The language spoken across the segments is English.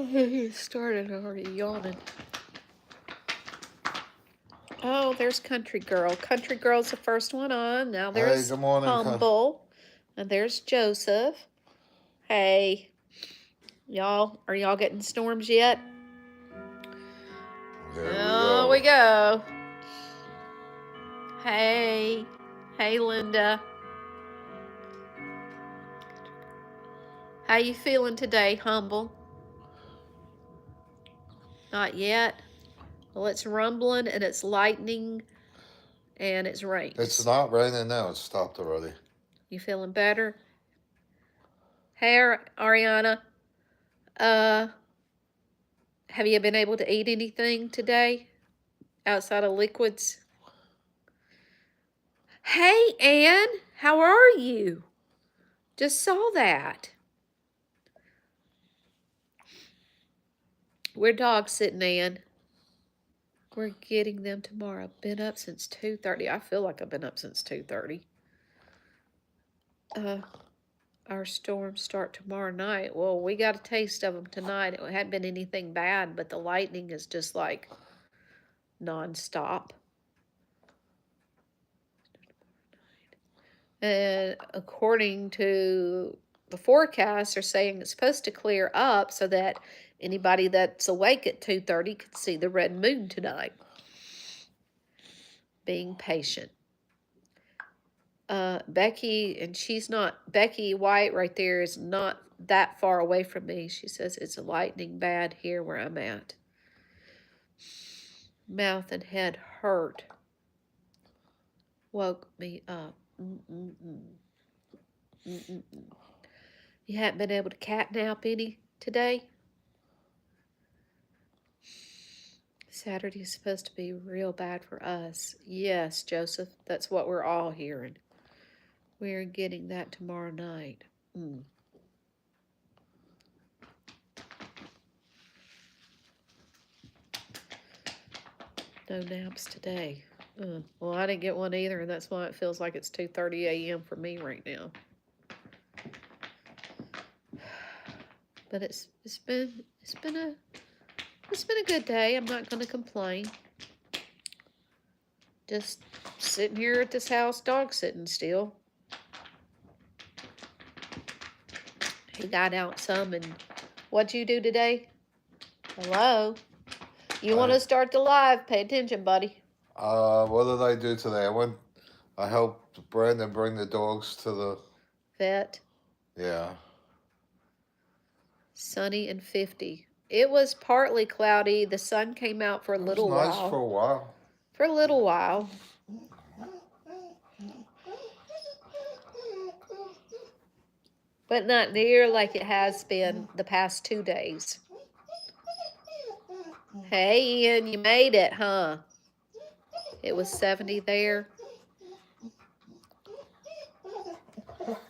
He started already yawning. Oh, there's Country Girl. Country Girl's the first one on. Now there's good morning, Humble. And there's Joseph. Hey. Y'all, are y'all getting storms yet? There we go. Hey. Hey, Linda. How you feeling today, Humble? Not yet? Well, it's rumbling and it's lightning and it's raining. It's not raining now. It's stopped already. You feeling better? Hey, Ariana. Have you been able to eat anything today outside of liquids? Hey, Ann. How are you? Just saw that. We're dog sitting, Ann. We're getting them tomorrow. Been up since 2:30. I feel like I've been up since 2:30. Our storms start tomorrow night. Well, we got a taste of them tonight. It hadn't been anything bad, but the lightning is just like nonstop. And according to the forecast, they're saying it's supposed to clear up so that anybody that's awake at 2:30 could see the red moon tonight. Being patient. Becky, and she's not, Becky White right there is not that far away from me. She says it's lightning bad here where I'm at. Mouth and head hurt. Woke me up. You haven't been able to catnap any today? Saturday is supposed to be real bad for us. Yes, Joseph, that's what we're all hearing. We're getting that tomorrow night. No naps today. Well, I didn't get one either, and that's why it feels like it's 2:30 a.m. for me right now. But it's been a good day. I'm not going to complain. Just sitting here at this house, dog sitting still. He got out some, and what'd you do today? Hello? You want to start the live? Pay attention, buddy. What did I do today? I helped Brandon bring the dogs to the vet. Yeah. Sunny and 50. It was partly cloudy. The sun came out for a little while. It was nice for a while. For a little while. But not near like it has been the past 2 days. Hey, Ian, you made it, huh? It was 70 there.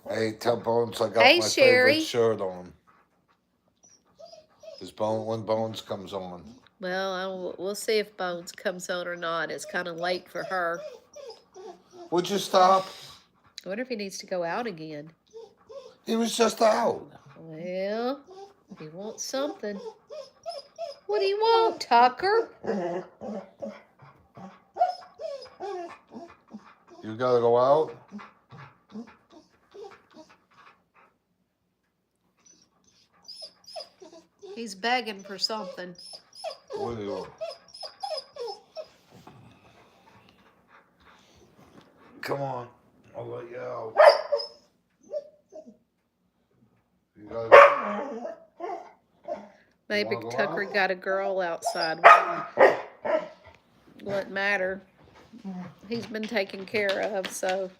Hey, tell Bones I got my Sherry. favorite shirt on. When Bones comes on. Well, we'll see if Bones comes on or not. It's kind of late for her. Would you stop? I wonder if he needs to go out again. He was just out. Well, he wants something. What do you want, Tucker? You gotta go out? He's begging for something. What do you want? Come on. I'll let you out. You gotta go. Maybe Tucker got a girl outside. Wouldn't matter. He's been taken care of, so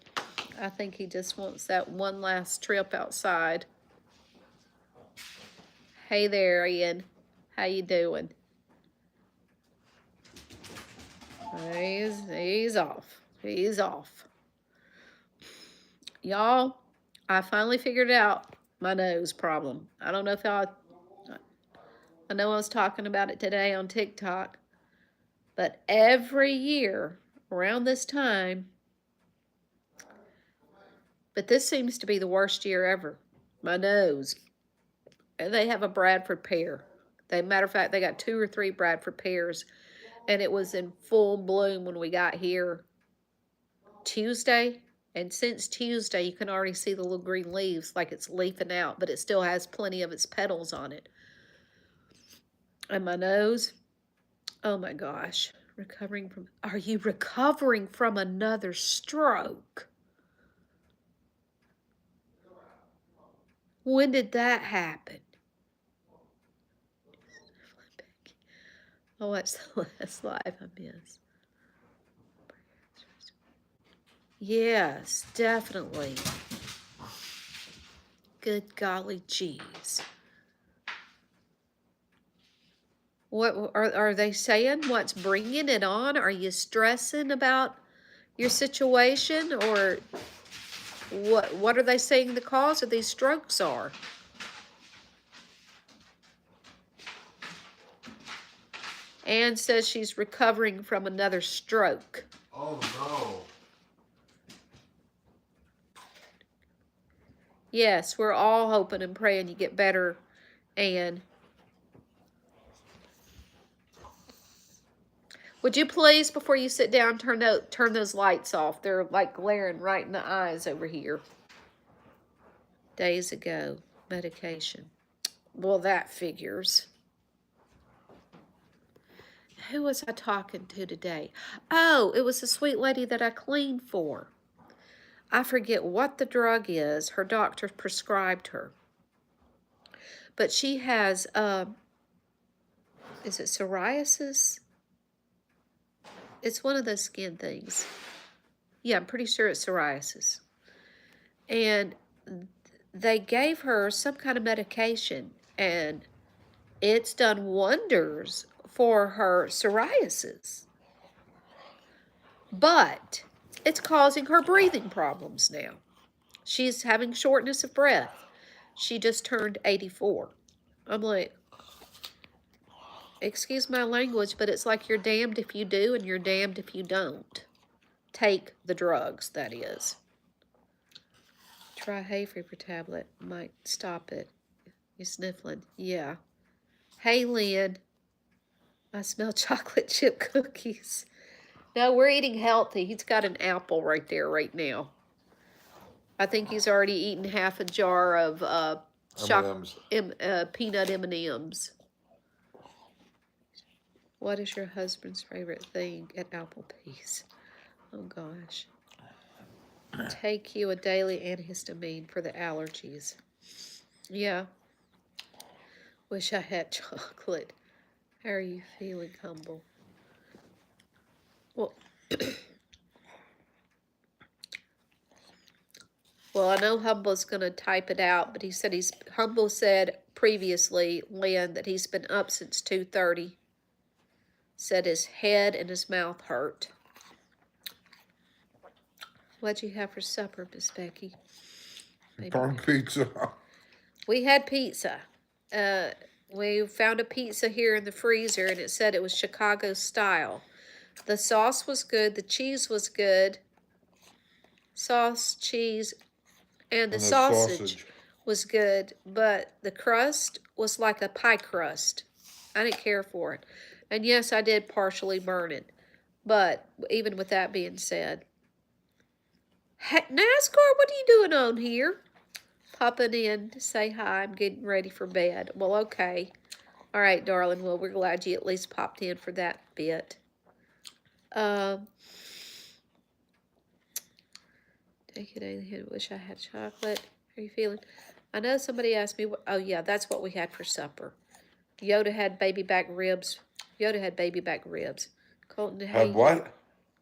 I think he just wants that one last trip outside. Hey there, Ian. How you doing? He's off. He's off. Y'all, I finally figured out My nose problem. I don't know if I know I was talking about it today on TikTok, but every year around this time, but this seems to be the worst year ever. My nose. And they have a Bradford pear. Matter of fact, they got 2 or 3 Bradford pears, and it was in full bloom when we got here Tuesday. And since Tuesday, you can already see the little green leaves, like it's leafing out, but it still has plenty of its petals on it. And my nose, oh my gosh, are you recovering from another stroke? When did that happen? Oh, that's the last live I missed. Yes, definitely. Good golly geez. What are they saying? What's bringing it on? Are you stressing about your situation, or what are they saying the cause of these strokes are? Anne says she's recovering from another stroke. Oh no. Yes, we're all hoping and praying you get better, Anne. Would you please, before you sit down, turn those lights off? They're like glaring right in the eyes over here. Days ago, medication. Well, that figures. Who was I talking to today? Oh, it was a sweet lady that I cleaned for. I forget what the drug is. Her doctor prescribed her. But she has, is it psoriasis? It's one of those skin things. Yeah, I'm pretty sure it's psoriasis. And they gave her some kind of medication, and it's done wonders for her psoriasis. But it's causing her breathing problems now. She's having shortness of breath. She just turned 84. I'm like, excuse my language, but it's like you're damned if you do and you're damned if you don't. Take the drugs, that is. Try hay fever tablet. Might stop it. You sniffling? Yeah. Hey, Lynn. I smell chocolate chip cookies. No, we're eating healthy. He's got an apple right there right now. I think he's already eaten half a jar of peanut M&Ms. What is your husband's favorite thing at Applebee's? Oh, gosh. Take you a daily antihistamine for the allergies. Yeah. Wish I had chocolate. How are you feeling, Humble? Well, well, I know Humble's going to type it out, but Humble said previously, Lynn, that he's been up since 2:30. Said his head and his mouth hurt. What'd you have for supper, Miss Becky? Burn pizza. We had pizza. We found a pizza here in the freezer, and it said it was Chicago style. The sauce was good. The cheese was good. Sauce, cheese, and the sausage was good, but the crust was like a pie crust. I didn't care for it. And yes, I did partially burn it. But even with that being said, heck, NASCAR, what are you doing on here? Popping in to say hi. I'm getting ready for bed. Well, okay. All right, darling. Well, we're glad you at least popped in for that bit. Take it in. Wish I had chocolate. How are you feeling? I know somebody asked me. Oh, yeah, that's what we had for supper. Yoda had baby back ribs. Colton Had what?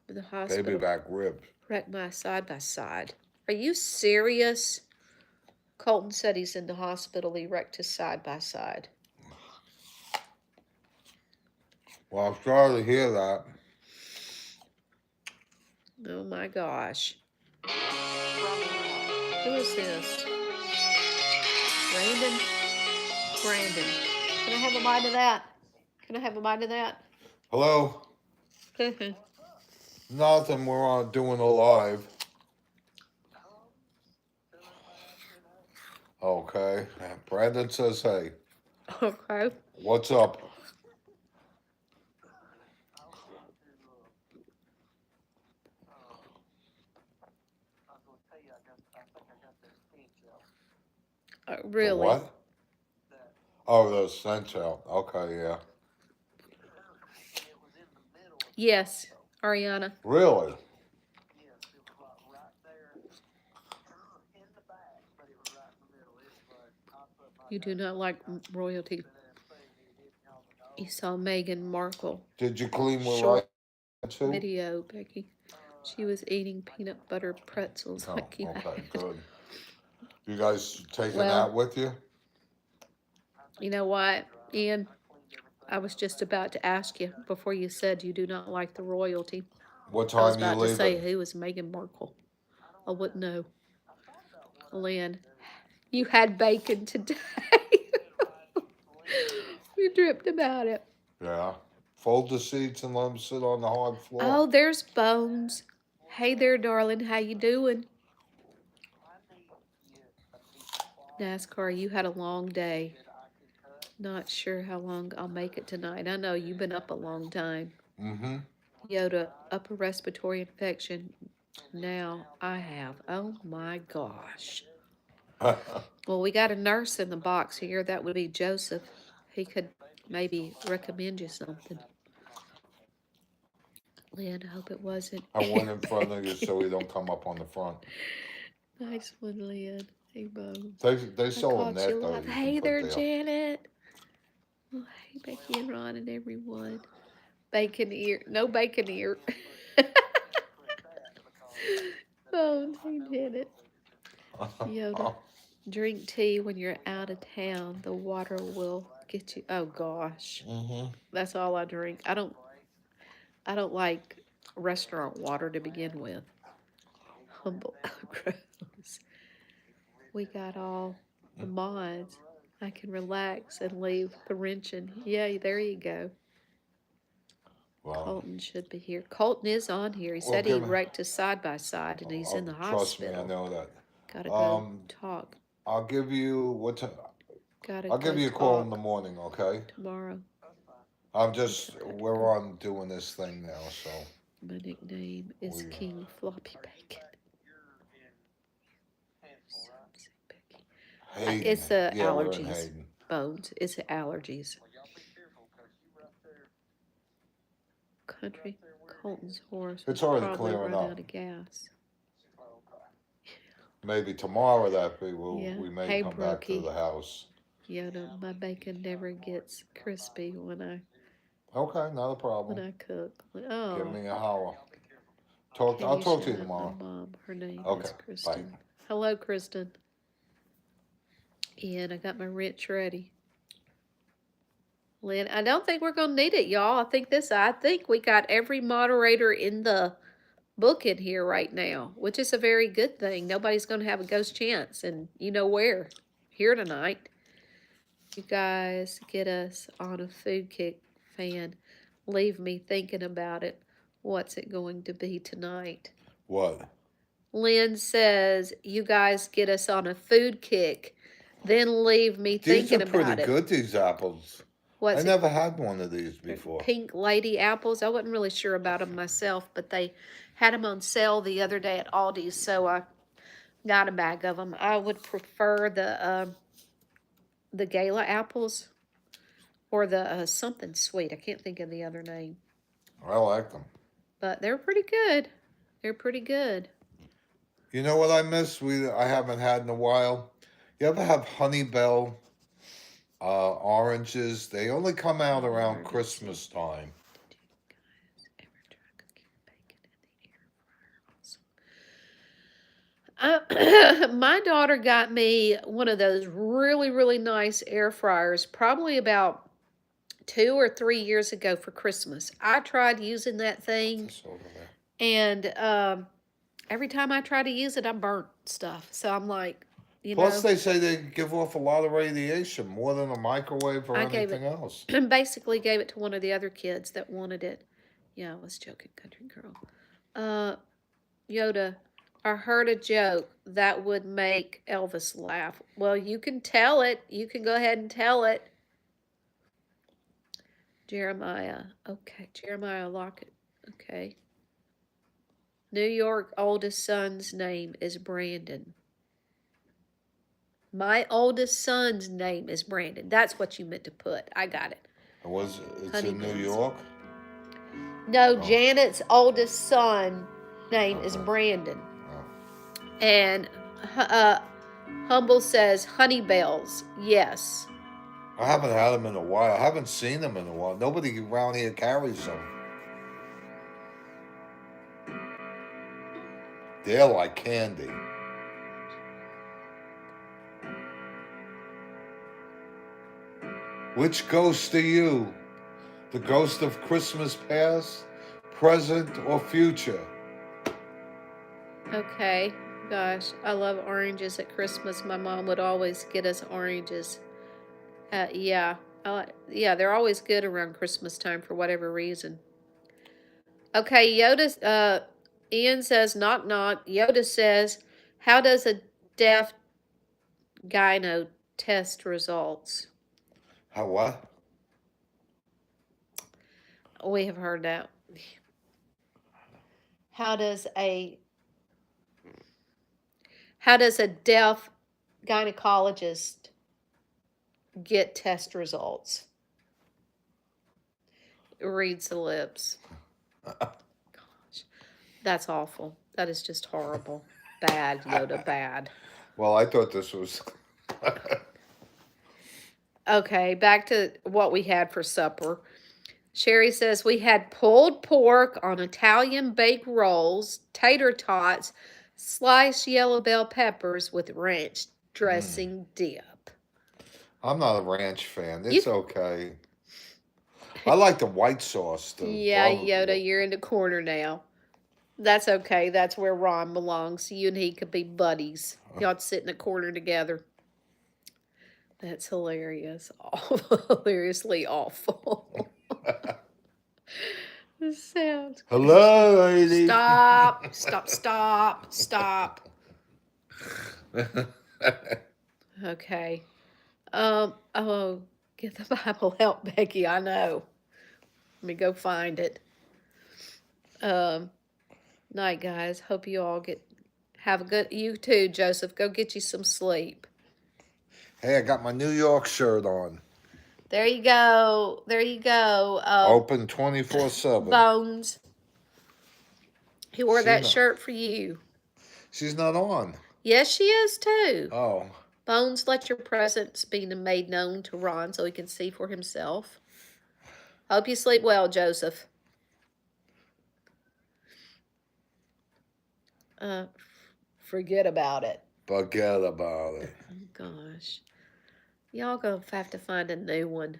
In the hospital. Baby back ribs. Wrecked my side by side. Are you serious? Colton said he's in the hospital. He wrecked his side by side. Well, I'm sorry to hear that. Oh my gosh. Who is this? Brandon. Can I have a bite of that? Can I have a bite of that? Hello? Nothing. We're on doing a live. Okay. Brandon says, hey. Okay. What's up? The Really? what? Oh, the scent out. Okay, yeah. Yes, Ariana. Really? You do not like royalty. You saw Meghan Markle. Did you clean with Short Ryan too? video, Becky. She was eating peanut butter pretzels Oh, like you okay, had. good. You guys taking Well, that with you? you know what, Ian? I was just about to ask you before you said you do not like the royalty. What I was time you about to say, leaving? who is Meghan Markle? I wouldn't know. Lynn, you had bacon today. You dripped about it. Yeah. Fold the seats and let them sit on the hard floor. Oh, there's Bones. Hey there, darling. How you doing? NASCAR, you had a long day. Not sure how long I'll make it tonight. I know you've been up a long time. Mm-hmm. Yoda, upper respiratory infection. Now I have. Oh my gosh. Well, we got a nurse in the box here. That would be Joseph. He could maybe recommend you something. Lynn, I hope it wasn't. I went in front of you so we don't come up on the front. Nice one, Lynn. Hey, Bones. They I sell a caught net you though. live. You Hey can put there, there. Janet. Oh, hey, Becky and Ron and everyone. Bacon ear. No bacon ear. Bones, hey, Janet. Yoda. Drink tea when you're out of town. The water will get you. Oh gosh. Mm-hmm. That's all I drink. I don't like restaurant water to begin with. Humble. Gross. We got all the mods. I can relax and leave the wrenching. Yeah, there you go. Wow. Colton should be here. Colton is on here. He said he wrecked his side by side and he's in the Trust me, I hospital. know that. Gotta go talk. I'll give you Gotta I'll give go you a call in the talk morning, okay? tomorrow. We're on doing this thing now, so. My nickname is King Floppy Bacon. Hayden. It's Yeah, we're in allergies. Hayden. Bones. It's allergies. Country Colton's horse. It's already probably clearing run up. out of gas. Maybe tomorrow we may Hey, come back to Brookie. the house. Yoda, my bacon never gets crispy when I Okay, not a problem. cook. Oh. Give me a holler. I'll talk to you tomorrow. My mom, her name Okay, is Kristen. bye. Hello, Kristen. And I got my wrench ready. Lynn, I don't think we're gonna need it, y'all. I think we got every moderator in the book in here right now, which is a very good thing. Nobody's gonna have a ghost chance, and you know where. Here tonight. You guys get us on a food kick, fan. Leave me thinking about it. What's it going to be tonight? What? Lynn says, you guys get us on a food kick. Then leave me thinking about it. These are pretty good, these apples. I never had one of these before. Pink lady apples. I wasn't really sure about them myself, but they had them on sale the other day at Aldi's, so I got a bag of them. I would prefer the Gala apples or the something sweet. I can't think of the other name. I like them. But they're pretty good. They're pretty good. You know what I miss? I haven't had in a while. You ever have Honey Bell oranges? They only come out around Christmas time. Did you guys ever try cooking bacon in the air fryer also? My daughter got me one of those really, really nice air fryers probably about 2 or 3 years ago for Christmas. I tried using that thing, and every time I try to use it, I burnt stuff. So I'm like, you Plus, know. they say they give off a lot of radiation, more than a microwave or I gave anything it, else. basically gave it to one of the other kids that wanted it. Yeah, I was joking, country girl. Uh, Yoda, I heard a joke that would make Elvis laugh. Well, you can tell it. You can go ahead and tell it. Jeremiah. Okay, Jeremiah Lockett. Okay. New York oldest son's name is Brandon. My oldest son's name is Brandon. That's what you meant to put. I got it. It's Honey in New buns. York? No, Oh, Janet's oldest son name is okay. Brandon. Oh. And Humble says honey bells. Yes. I haven't had them in a while. I haven't seen them in a while. Nobody around here carries them. They're like candy. Which ghost are you? The ghost of Christmas past, present, or future? Okay. Gosh, I love oranges at Christmas. My mom would always get us oranges. Yeah. Yeah, they're always good around Christmas time for whatever reason. Okay, Ian says, knock knock. Yoda says, how does a deaf gyno test results? How what? We have heard that. How does a deaf gynecologist get test results? Reads the lips. Gosh, that's awful. That is just horrible. Bad, Yoda, bad. Well, I thought this was. Okay, back to what we had for supper. Sherry says we had pulled pork on Italian baked rolls, tater tots, sliced yellow bell peppers with ranch dressing dip. I'm not a ranch fan. You, It's okay. I like the white sauce, the yeah, barbecue. Yoda, you're in the corner now. That's okay. That's where Ron belongs. You and he could be buddies. Y'all sit in the corner together. That's hilarious. Hilariously awful. This sounds. Hello, lady. Stop. Stop. Stop. Stop. Okay. Oh, get the Bible help, Becky. I know. Let me go find it. Night, guys. Hope you all have a good. You too, Joseph. Go get you some sleep. Hey, I got my New York shirt on. There you go. There you go. Open 24/7. Bones. He wore that Not, shirt for you. she's not on. Yes, she is too. Oh. Bones, let your presence be made known to Ron so he can see for himself. Hope you sleep well, Joseph. Forget about it. Forget about it. Oh, gosh. Y'all gonna have to find a new one.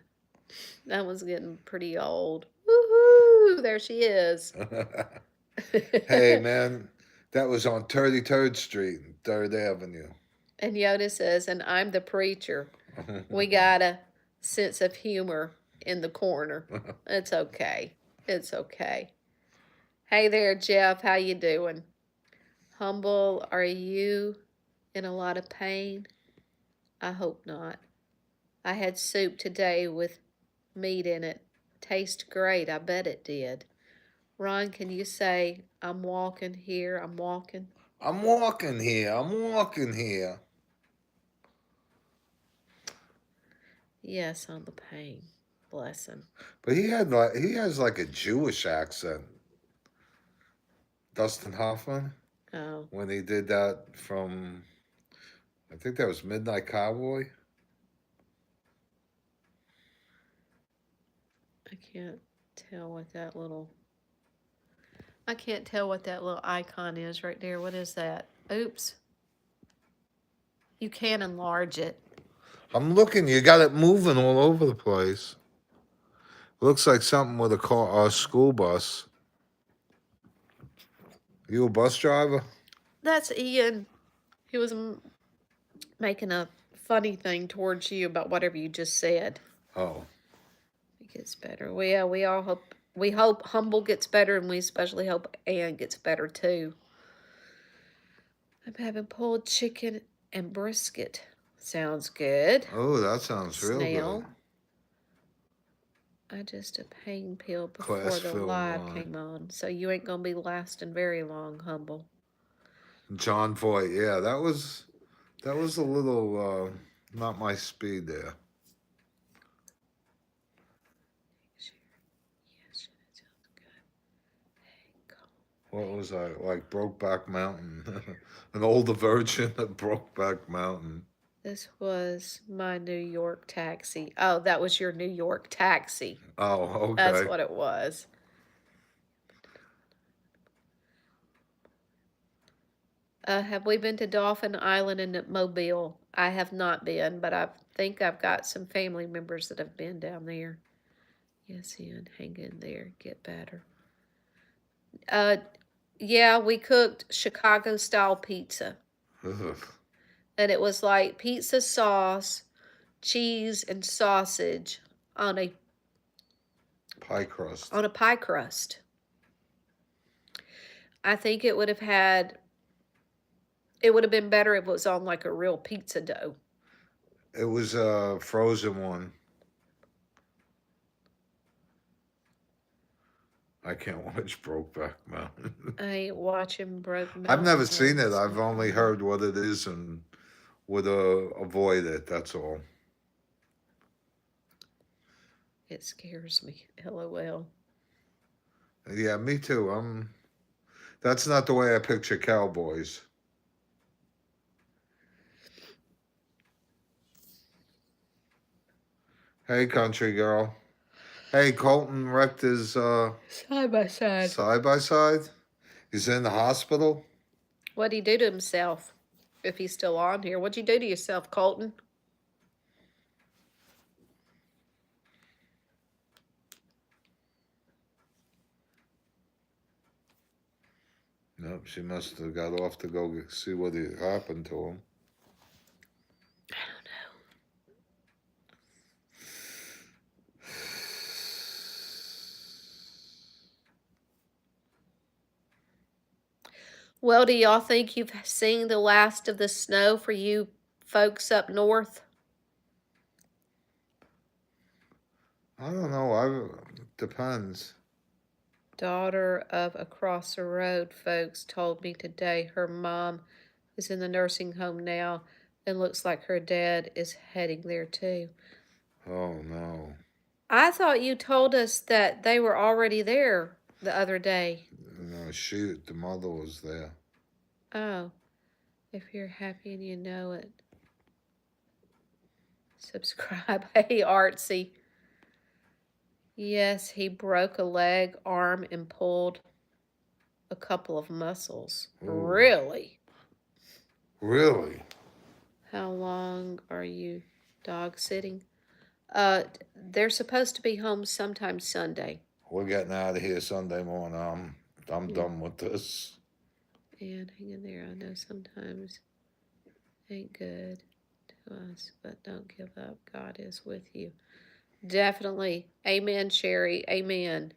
That one's getting pretty old. Woohoo! There she is. Hey, man. That was on 33rd Street and 3rd Avenue. And Yoda says, and I'm the preacher. We got a sense of humor in the corner. It's okay. It's okay. Hey there, Jeff. How you doing? Humble, are you in a lot of pain? I hope not. I had soup today with meat in it. Tastes great. I bet it did. Ron, can you say, I'm walking here, I'm walking? I'm walking here. I'm walking here. Yes, on the pain. Bless him. But he has like a Jewish accent. Dustin Hoffman. Oh. When he did that from, I think that was Midnight Cowboy. I can't tell what that little icon is right there. What is that? Oops. You can enlarge it. I'm looking. You got it moving all over the place. Looks like something with a school bus. You a bus driver? That's Ian. He was making a funny thing towards you about whatever you just said. Oh. It gets better. We all hope. We hope Humble gets better, and we especially hope Ann gets better too. I'm having pulled chicken and brisket. Sounds good. Oh, that sounds real good. Snail. I just a pain pill before Class the film live line. came on, so you ain't gonna be lasting very long, Humble. John Voight, yeah, that was a little not my speed there. Yes, it sounds good. Hey, come. What was I like? Brokeback Mountain, an older version of Brokeback Mountain. This was my New York taxi. Oh, that was your New York taxi. Oh, okay. That's what it was. Have we been to Dolphin Island in Mobile? I have not been, but I think I've got some family members that have been down there. Yes, Ian, hang in there, get better. Yeah, we cooked Chicago style pizza. Ugh. And it was like pizza sauce, cheese, and sausage on a Pie crust. on a pie crust. I think it would have been better if it was on like a real pizza dough. It was a frozen one. I can't watch Brokeback Mountain. I ain't watching Broke Mountain. I've never seen it. I've only heard what it is and would avoid it. That's all. It scares me. LOL. Yeah, me too. That's not the way I picture cowboys. Hey, country girl. Hey, Colton wrecked his Side by side. side by side. He's in the hospital. What'd he do to himself? If he's still on here, what'd you do to yourself, Colton? Nope, she must have got off to go see what happened to him. I don't know. Well, do y'all think you've seen the last of the snow for you folks up north? I don't know. Depends. Daughter of across the road folks told me today her mom is in the nursing home now and looks like her dad is heading there too. Oh no. I thought you told us that they were already there the other day. No, the mother was there. Oh, if you're happy and you know it, subscribe. Hey, Artsy. Yes, he broke a leg, arm, and pulled a couple of muscles. Ooh. Really? Really? How long are you dog sitting? They're supposed to be home sometime Sunday. We're getting out of here Sunday morning. I'm done with this. And hang in there. I know sometimes ain't good to us, but don't give up. God is with you. Definitely. Amen, Sherry. Amen.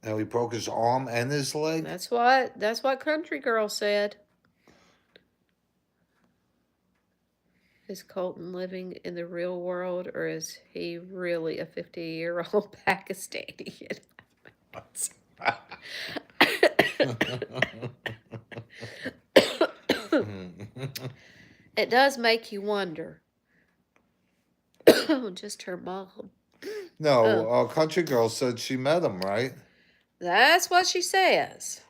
Now he broke his arm and his leg? That's what Country Girl said. Is Colton living in the real world, or is he really a 50-year-old Pakistani? It does make you wonder. Just her mom. No, Country Girl said she met him, right? That's what she says.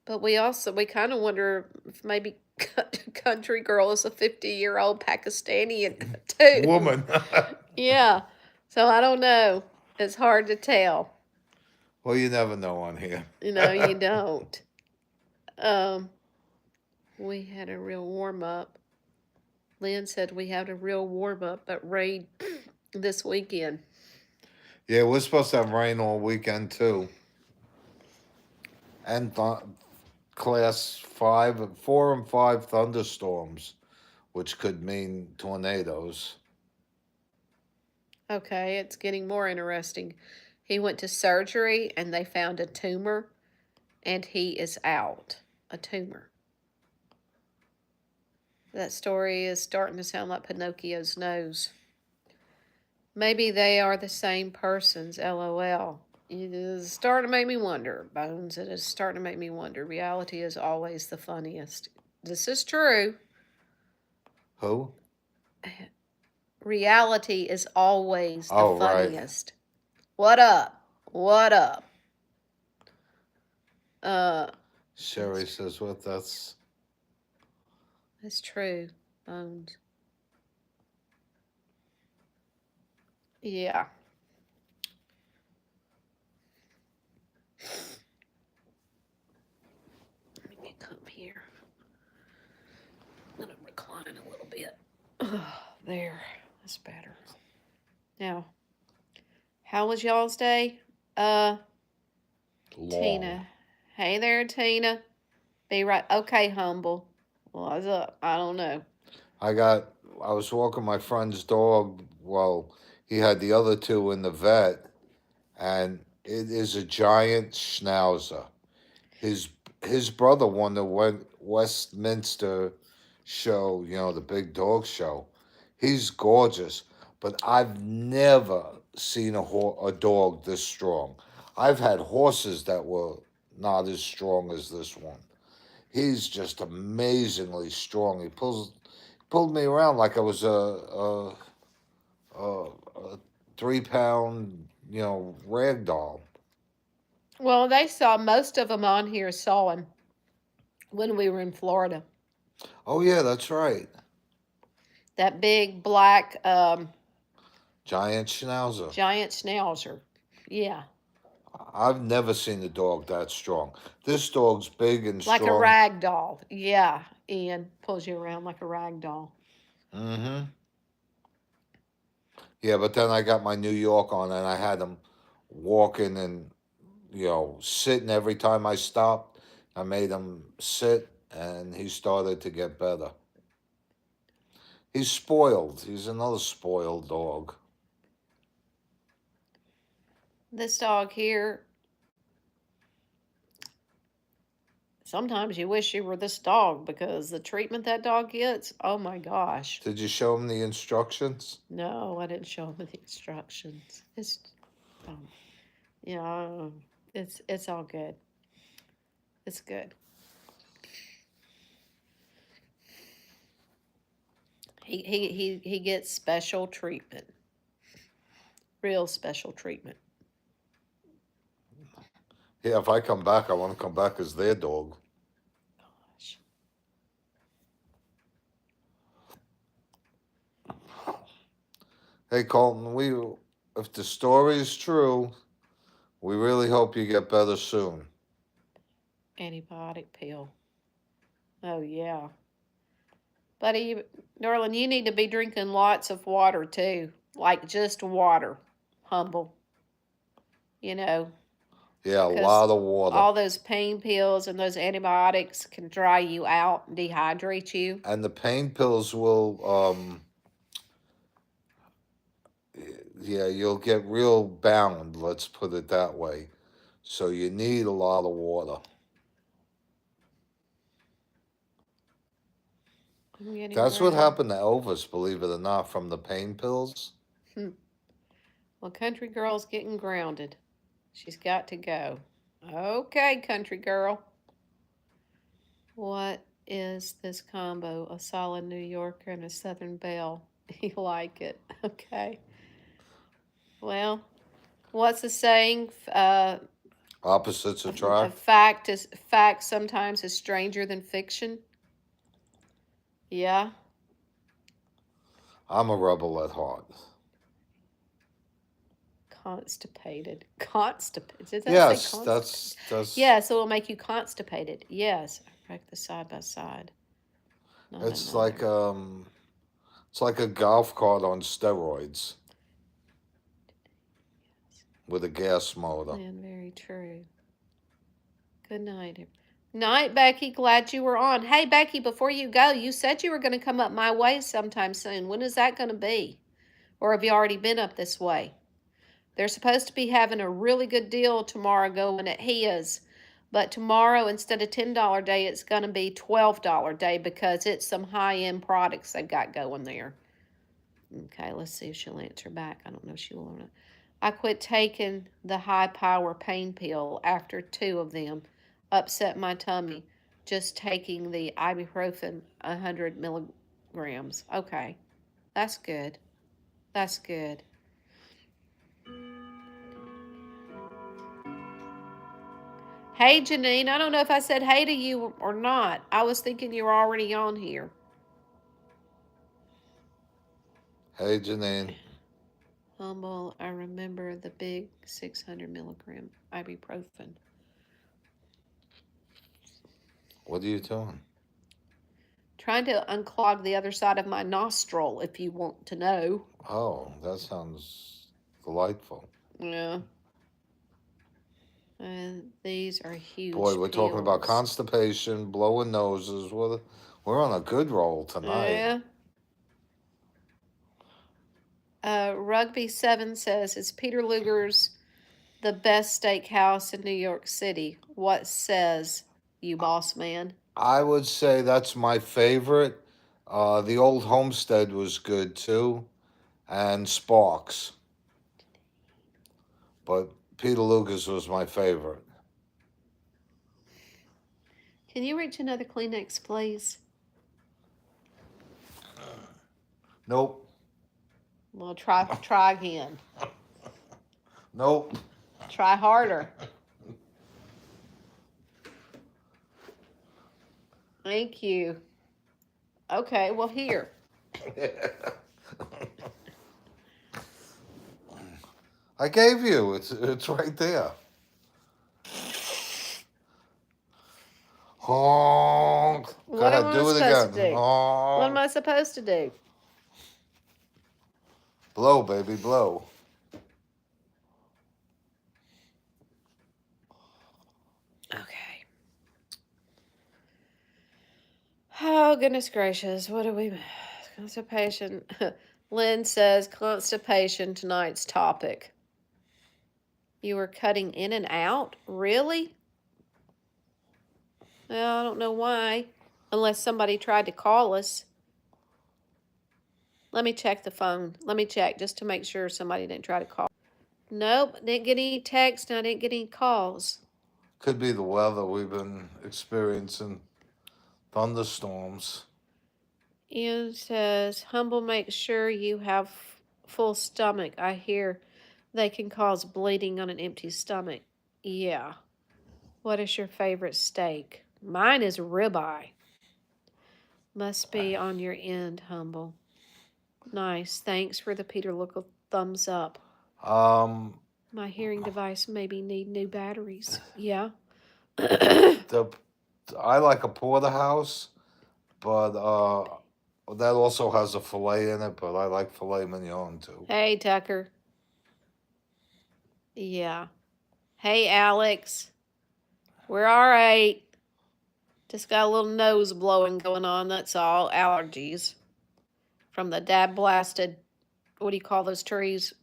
But we kind of wonder if maybe Country Girl is a 50-year-old Pakistani too. Woman. Yeah. So I don't know. It's hard to tell. Well, you never know on here. You know, you don't. We had a real warm-up. Lynn said we had a real warm-up at rain this weekend. Yeah, we're supposed to have rain all weekend, too. And class 5, 4 and 5 thunderstorms, which could mean tornadoes. Okay, it's getting more interesting. He went to surgery and they found a tumor and he is out. A tumor. That story is starting to sound like Pinocchio's nose. Maybe they are the same persons, lol. It is starting to make me wonder, Bones. It is starting to make me wonder. Reality is always the funniest. This is true. Who? Reality is always the Oh, right. funniest. What up? What up? Sherry says what? That's true, Bones. Yeah. Let me come here. I'm gonna recline a little bit. There. That's better. Now, how was y'all's day? long. Tina. Hey there, Tina. Be right. Okay, Humble. What's up? I don't know. I was walking my friend's dog. Well, he had the other two in the vet, and it is a giant schnauzer. His his brother won the Westminster show, the big dog show. He's gorgeous, but I've never seen a dog this strong. I've had horses that were not as strong as this one. He's just amazingly strong. He pulled me around like I was a 3 pound, rag doll. Well, they saw most of them on here saw him when we were in Florida. Oh yeah, that's right. That big black Giant schnauzer. giant schnauzer. Yeah. I've never seen a dog that strong. This dog's big and Like a strong. rag doll. Yeah. Ian pulls you around like a rag doll. Mm-hmm. Yeah, but then I got my New York on and I had him walking and, sitting every time I stopped. I made him sit and he started to get better. He's spoiled. He's another spoiled dog. This dog here, sometimes you wish you were this dog because the treatment that dog gets, oh my gosh. Did you show him the instructions? No, I didn't show him the instructions. Um, it's all good. It's good. He gets special treatment. Real special treatment. Yeah, if I come back, I want to come back as their dog. Gosh. Hey, Colton, if the story is true, we really hope you get better soon. Antibiotic pill. Oh yeah. Buddy, darling, you need to be drinking lots of water too. Like just water. Humble. You know, Yeah, a because lot of water. all those pain pills and those antibiotics can dry you out and dehydrate you. And the pain pills will, yeah, you'll get real bound, let's put it that way. So you need a lot of water. That's what happened to Elvis, believe it or not, from the pain pills. Well, country girl's getting grounded. She's got to go. Okay, country girl. What is this combo? A solid New Yorker and a Southern Belle. You like it. Okay. Well, what's the saying? Opposites A attract. fact sometimes is stranger than fiction. Yeah. I'm a rebel at heart. Constipated. Constipated. Did that Yes, say that's. Yeah, so it'll make you constipated. Yes. Break the side by side. It's like it's like a golf cart on steroids with a gas motor. And very true. Good night. Night, Becky. Glad you were on. Hey, Becky, before you go, you said you were going to come up my way sometime soon. When is that going to be? Or have you already been up this way? They're supposed to be having a really good deal tomorrow going at his. But tomorrow, instead of $10 day, it's going to be $12 day because it's some high-end products they've got going there. Okay, let's see if she'll answer back. I don't know if she will or not. I quit taking the high power pain pill after 2 of them. Upset my tummy. Just taking the ibuprofen 100 milligrams. Okay, that's good. That's good. Hey, Janine. I don't know if I said hey to you or not. I was thinking you were already on here. Hey, Janine. Humble, I remember the big 600 milligram ibuprofen. What are you doing? Trying to unclog the other side of my nostril, if you want to know. Oh, that sounds delightful. Yeah. And these are huge Boy, we're talking about pills. constipation, blowing noses. We're on a good roll tonight. Yeah. Rugby 7 says, is Peter Luger's the best steakhouse in New York City? What says you, boss man? I would say that's my favorite. The old Homestead was good too, and Sparks. But Peter Luger's was my favorite. Can you reach another Kleenex, please? Nope. Well, try again. Nope. Try harder. Thank you. Okay, well, here. I gave you. It's right there. Honk. Go What ahead, am I do it supposed again. to do? What am Honk. I supposed to do? Blow, baby, blow. Okay. Oh, goodness gracious. What do we... Constipation. Lynn says constipation tonight's topic. You were cutting in and out? Really? Well, I don't know why. Unless somebody tried to call us. Let me check the phone. Let me check just to make sure somebody didn't try to call. Nope, didn't get any texts and I didn't get any calls. Could be the weather. We've been experiencing thunderstorms. Ian says, Humble, make sure you have full stomach. I hear they can cause bleeding on an empty stomach. Yeah. What is your favorite steak? Mine is ribeye. Must be on your end, Humble. Nice. Thanks for the Peter Look thumbs up. My hearing device maybe need new batteries. Yeah. I like a porterhouse, but that also has a filet in it. But I like filet mignon too. Hey, Tucker. Yeah. Hey, Alex. We're all right. Just got a little nose blowing going on. That's all. Allergies from the dad blasted. What do you call those trees?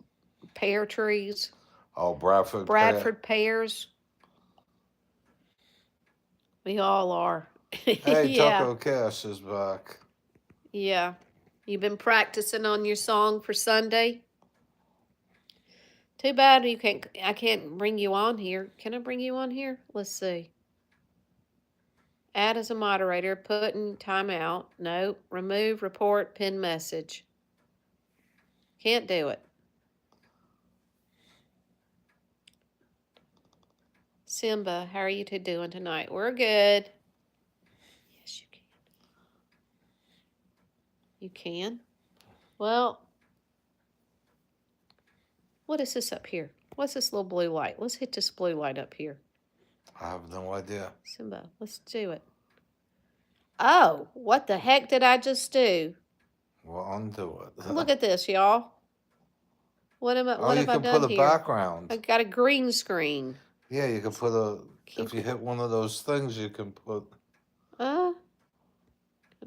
Pear trees. Oh, Bradford pears. We all are. Hey, Yeah. Tucker Cash is back. Yeah. You been practicing on your song for Sunday? Too bad I can't bring you on here. Can I bring you on here? Let's see. Add as a moderator, put in timeout. No. Remove, report, pin message. Can't do it. Simba, how are you two doing tonight? We're good. Yes, you can. You can? Well, what is this up here? What's this little blue light? Let's hit this blue light up here. I have no idea. Simba, let's do it. Oh, what the heck did I just do? Well, undo it. Look at this, y'all. What have I done here? You can put a background. I got a green screen. Yeah, you can put a If you hit one of those things, you can put. Can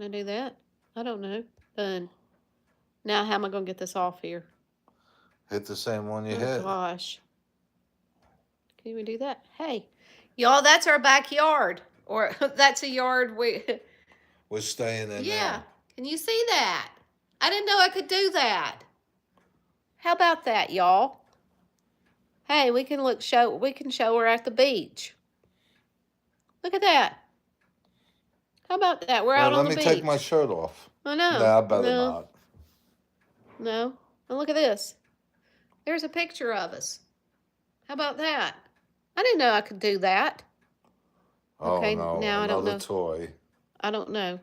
I do that? I don't know. Done. Now, how am I going to get this off here? Hit the same one you Oh, hit. gosh. Can we do that? Hey, y'all, that's our backyard. Or that's a yard We're staying in yeah. there. Can you see that? I didn't know I could do that. How about that, y'all? Hey, we can show her at the beach. Look at that. How about that? We're out on the beach. Let me take my shirt off. I know. No, I better not. No. And look at this. There's a picture of us. How about that? I didn't know I could do that. Oh, okay, no, now I don't know. Another toy. I don't know.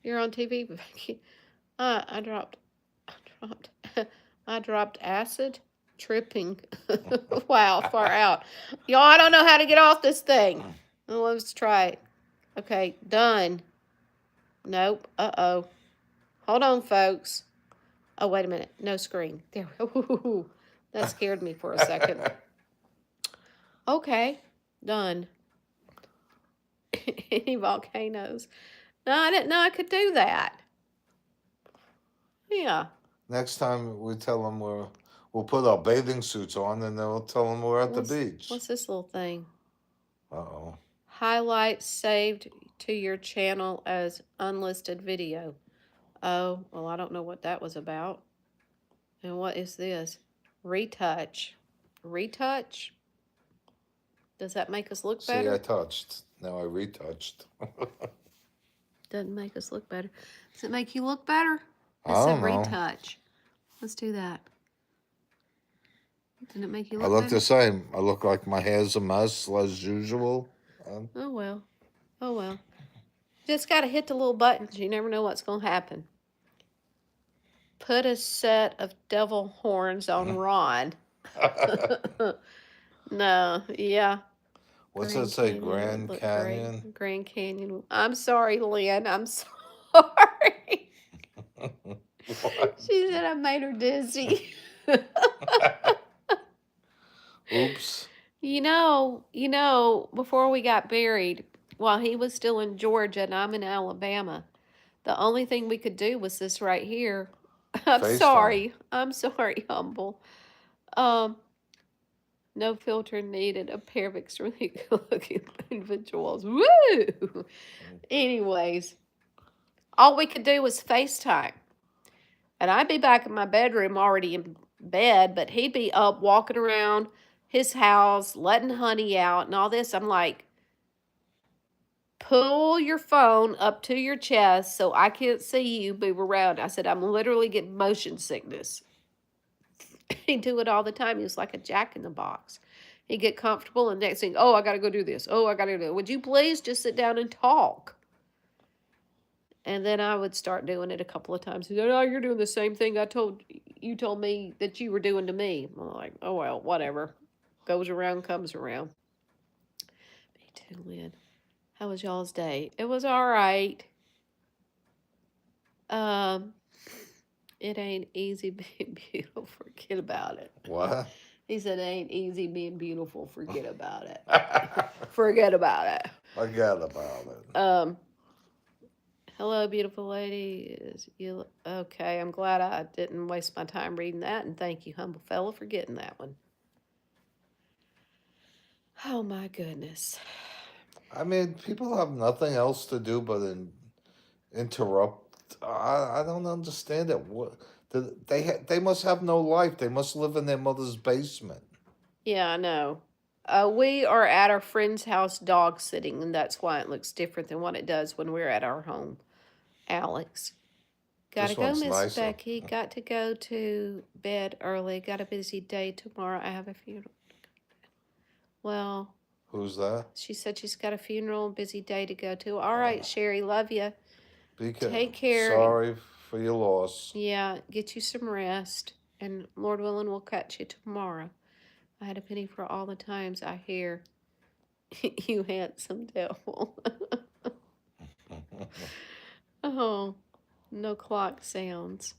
You're on TV, Becky. I dropped acid tripping. Wow, far out. Y'all, I don't know how to get off this thing. Well, let's try it. Okay, done. Nope. Uh-oh. Hold on, folks. Oh, wait a minute. No screen. There. Ooh, that scared me for a second. Okay, done. Any volcanoes? No, I didn't know I could do that. Yeah. Next time we tell them we'll put our bathing suits on, and then we'll tell them we're at the beach. What's this little thing? Uh-oh. Highlights saved to your channel as unlisted video. Oh, well, I don't know what that was about. And what is this? Retouch. Retouch? Does that make us look better? See, I touched. Now I retouched. Doesn't make us look better. Does it make you look better? I don't know. Retouch. Let's do that. Didn't it make you look I look better? the same. I look like my hair's a mess as usual. Oh, well. Oh, well. Just got to hit the little buttons. You never know what's going to happen. Put a set of devil horns on Ron. No, yeah. What's that say? Grand Canyon? Great. Grand Canyon. I'm sorry, Lynn. I'm sorry. She said I made her dizzy. Oops. You know, before we got married, while he was still in Georgia and I'm in Alabama, the only thing we could do was this right here. I'm sorry, Humble. No filter needed. A pair of extremely good-looking individuals. Woo! Anyways, all we could do was FaceTime. And I'd be back in my bedroom already in bed, but he'd be up walking around his house, letting honey out and all this. I'm like, pull your phone up to your chest so I can't see you move around. I said, I'm literally getting motion sickness. He'd do it all the time. He was like a jack in the box. He'd get comfortable and next thing, oh, I got to go do this. Oh, I got to do it. Would you please just sit down and talk? And then I would start doing it a couple of times. He said, oh, you're doing the same thing you told me that you were doing to me. I'm like, oh, well, whatever. Goes around, comes around. Me too, Lynn. How was y'all's day? It was all right. It ain't easy being beautiful. Forget about it. What? He said, it ain't easy being beautiful. Forget about it. Forget about it. Forget about it. Hello, beautiful lady. Okay? I'm glad I didn't waste my time reading that, and thank you, humble fellow, for getting that one. Oh my goodness. I mean, people have nothing else to do but interrupt. I don't understand it. What they must have no life. They must live in their mother's basement. Yeah, I know. We are at our friend's house dog sitting, and that's why it looks different than what it does when we're at our home. Alex. Gotta go, Miss Becky. Got to go to bed early. Got a busy day tomorrow. I have a funeral. Well. Who's that? She said she's got a funeral, busy day to go to. All right, Sherry, love you. Take care. Sorry for your loss. Yeah, get you some rest. And Lord willing, we'll catch you tomorrow. I had a penny for all the times I hear you handsome devil. Oh, no clock sounds.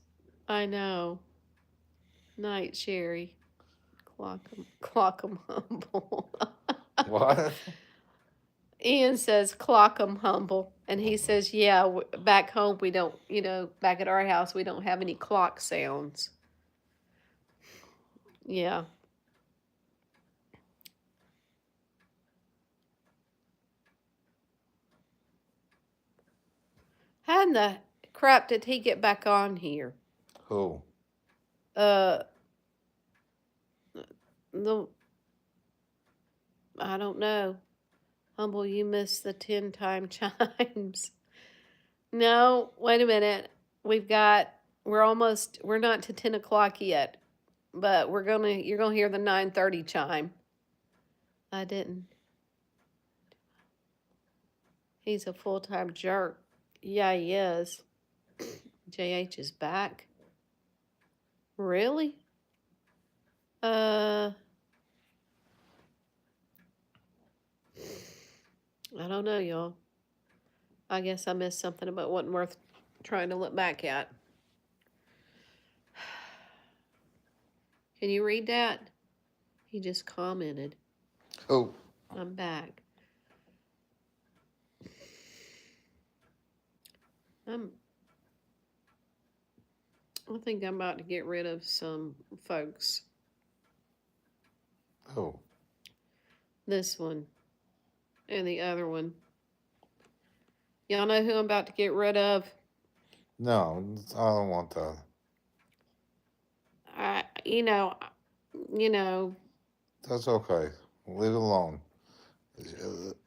I know. Night, Sherry. Clock 'em humble. What? Ian says, clock 'em, Humble. And he says, yeah, back home we don't, back at our house we don't have any clock sounds. Yeah. How in the crap did he get back on here? Who? The I don't know. Humble, you missed the 10-time chimes. No, wait a minute. We're not to 10 o'clock yet, but you're gonna hear the 9:30 chime. I didn't. He's a full-time jerk. Yeah, he is. JH is back. Really? I don't know, y'all. I guess I missed something about wasn't worth trying to look back at. Can you read that? He just commented. Who? I'm back. I think I'm about to get rid of some folks. Who? This one and the other one. Y'all know who I'm about to get rid of? No, I don't want that. You know. That's okay. Leave it alone.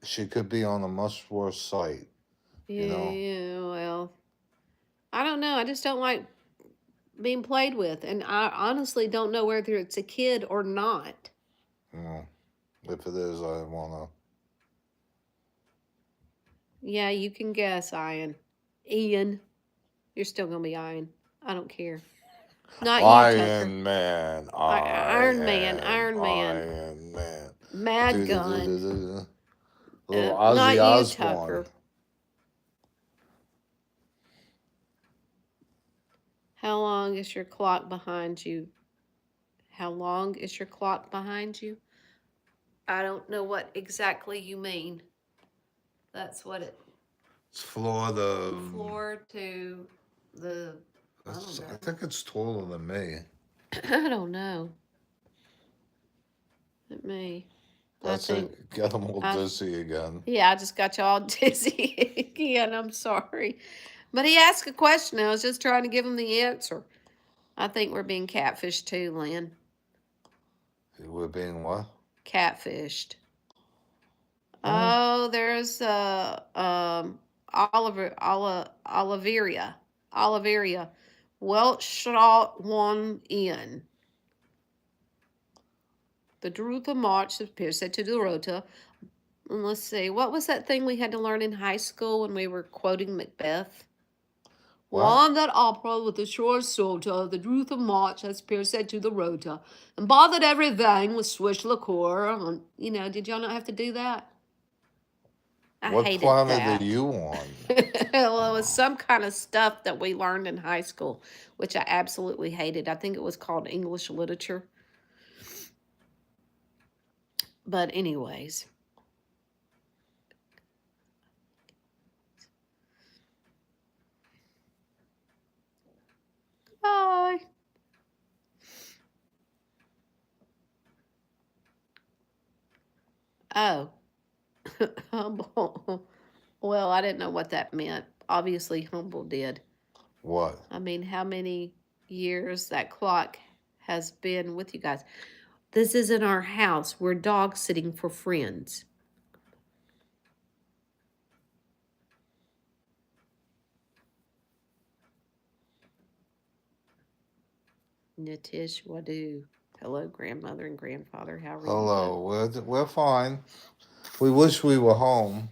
She could be on a much worse site. Yeah, well, I don't know. I just don't like being played with, and I honestly don't know whether it's a kid or not. If it is, I wanna. Yeah, you can guess, Ian. You're still gonna be Ian. I don't care. Not you, Tucker. Iron Man. Iron Man. Iron Man. Mad Gun. Little Not Ozzy you, Osbourne. Tucker. How long is your clock behind you? How long is your clock behind you? I don't know what exactly you mean. That's what it. It's floor to. Floor to the. I think it's taller than me. I don't know. It may. That's it. Get them all dizzy again. Yeah, I just got you all dizzy again. I'm sorry. But he asked a question. I was just trying to give him the answer. I think we're being catfished too, Lynn. We're being what? Catfished. Oh, there's Oliveria. Welch shot one in. The Drupa March appears said to the Rota. And let's see, what was that thing we had to learn in high school when we were quoting Macbeth? Won that opera with the short sota, the Drupa March, as Pierce said to the Rota, and bothered everything with swish liqueur. And, did y'all not have to do that? What planet are you on? Well, it was some kind of stuff that we learned in high school, which I absolutely hated. I think it was called English literature. But anyways. Bye. Oh. Humble. Well, I didn't know what that meant. Obviously, Humble did. What? I mean, how many years that clock has been with you guys? This isn't our house. We're dog sitting for friends. Nitish Wadu. Hello, grandmother and grandfather. How are you? Hello. We're fine. We wish we were home,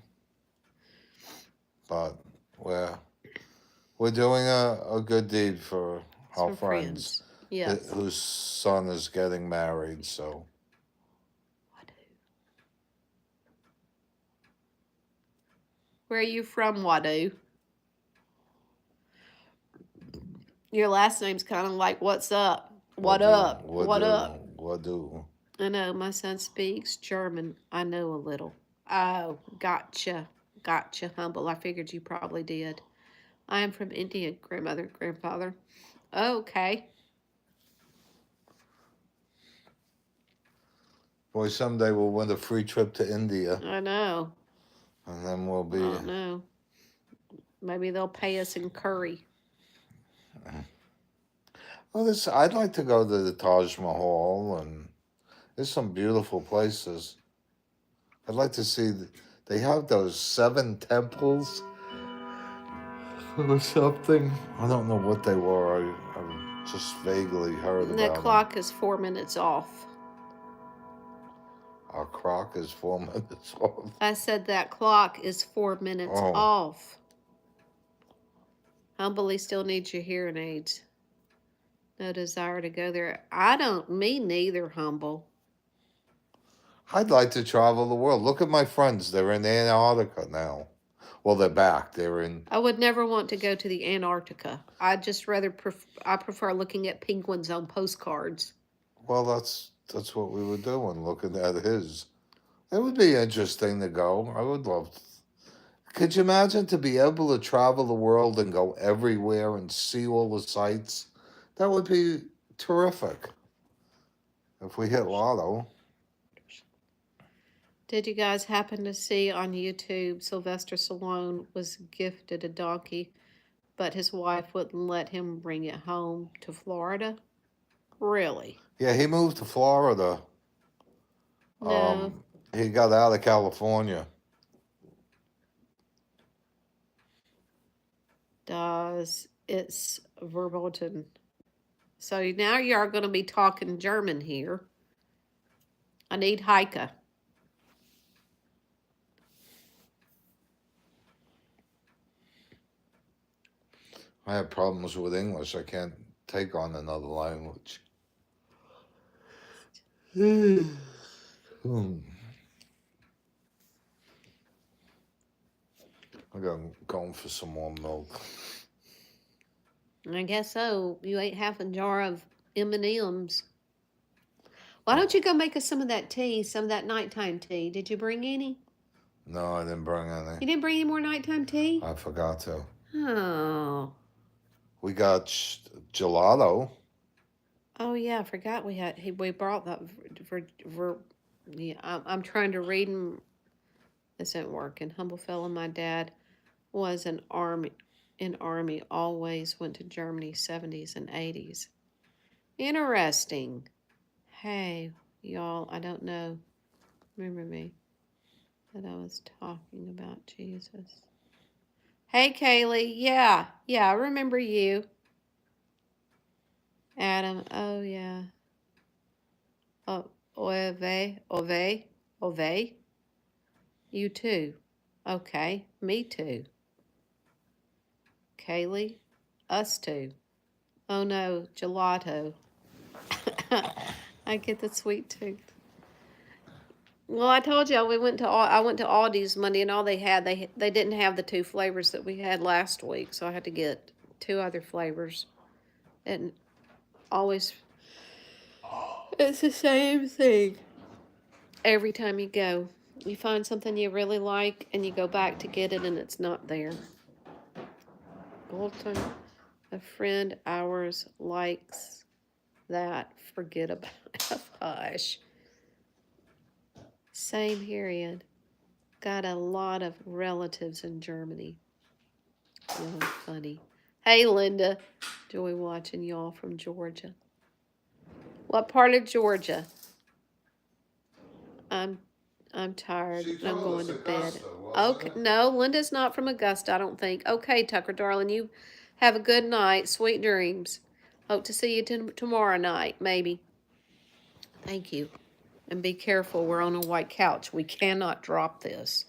but we're doing a good deed for our friends. Yes. Whose son is getting married, so. Where are you from, Wadu? Your last name's kind of like, what's up? What up? What up? Wadu. I know my son speaks German. I know a little. Oh, gotcha. Gotcha, Humble. I figured you probably did. I am from India, grandmother, grandfather. Okay. Boy, someday we'll win a free trip to India, I know. and then we'll I be. don't know. Maybe they'll pay us in curry. Well, this I'd like to go to the Taj Mahal, and there's some beautiful places. I'd like to see. They have those 7 temples or something. I don't know what they were. I just vaguely heard That about them. clock is 4 minutes off. Our clock is 4 minutes off. I said that clock is 4 minutes off. Humbly still needs your hearing aids. No desire to go there. Me neither, Humble. I'd like to travel the world. Look at my friends. They're in Antarctica now. Well, they're back. They're in. I would never want to go to the Antarctica. I'd just rather I prefer looking at penguins on postcards. Well, that's what we were doing. Looking at his. It would be interesting to go. I would love. Could you imagine to be able to travel the world and go everywhere and see all the sights? That would be terrific. If we hit lotto. Did you guys happen to see on YouTube Sylvester Stallone was gifted a donkey, but his wife wouldn't let him bring it home to Florida? Really? Yeah, he moved to Florida. No. He got out of California. It's verboten. So now you are going to be talking German here. I need Heike. I have problems with English. I can't take on another language. I'm going for some more milk. I guess so. You ate half a jar of M&Ms. Why don't you go make us some of that tea, some of that nighttime tea? Did you bring any? No, I didn't bring any. You didn't bring any more nighttime tea? I forgot to. Oh. We got gelato. Oh yeah, I forgot we brought that yeah, I'm trying to read and this isn't working. Humble fellow, my dad was in army, always went to Germany 70s and 80s. Interesting. Hey, y'all, I don't know. Remember me that I was talking about Jesus. Hey, Kaylee. Yeah, I remember you. Adam, oh yeah. Oh, Ove. You too. Okay, me too. Kaylee, us too. Oh no, gelato. I get the sweet tooth. Well, I told you I went to Aldi's Monday, and all they had they didn't have the 2 flavors that we had last week, so I had to get 2 other flavors. And always, it's the same thing. Every time you go, you find something you really like, and you go back to get it, and it's not there. Bolton, a friend ours likes that. Forget about it. Hush. Same here, Ed. Got a lot of relatives in Germany. Oh, funny. Hey, Linda. Joy watching y'all from Georgia. What part of Georgia? I'm tired. I'm going to bed. Okay. No, Linda's not from Augusta, I don't think. Okay, Tucker, darling, you have a good night. Sweet dreams. Hope to see you tomorrow night, maybe. Thank you. And be careful. We're on a white couch. We cannot drop this.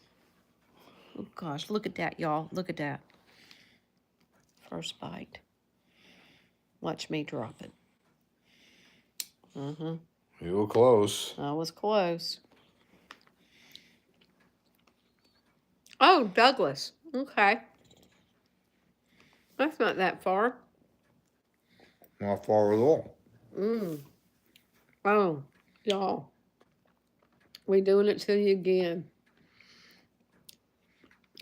Oh, gosh. Look at that, y'all. Look at that. First bite. Watch me drop it. You were close. I was close. Oh, Douglas. Okay. That's not that far. Not far at all. Oh, y'all. We doing it to you again.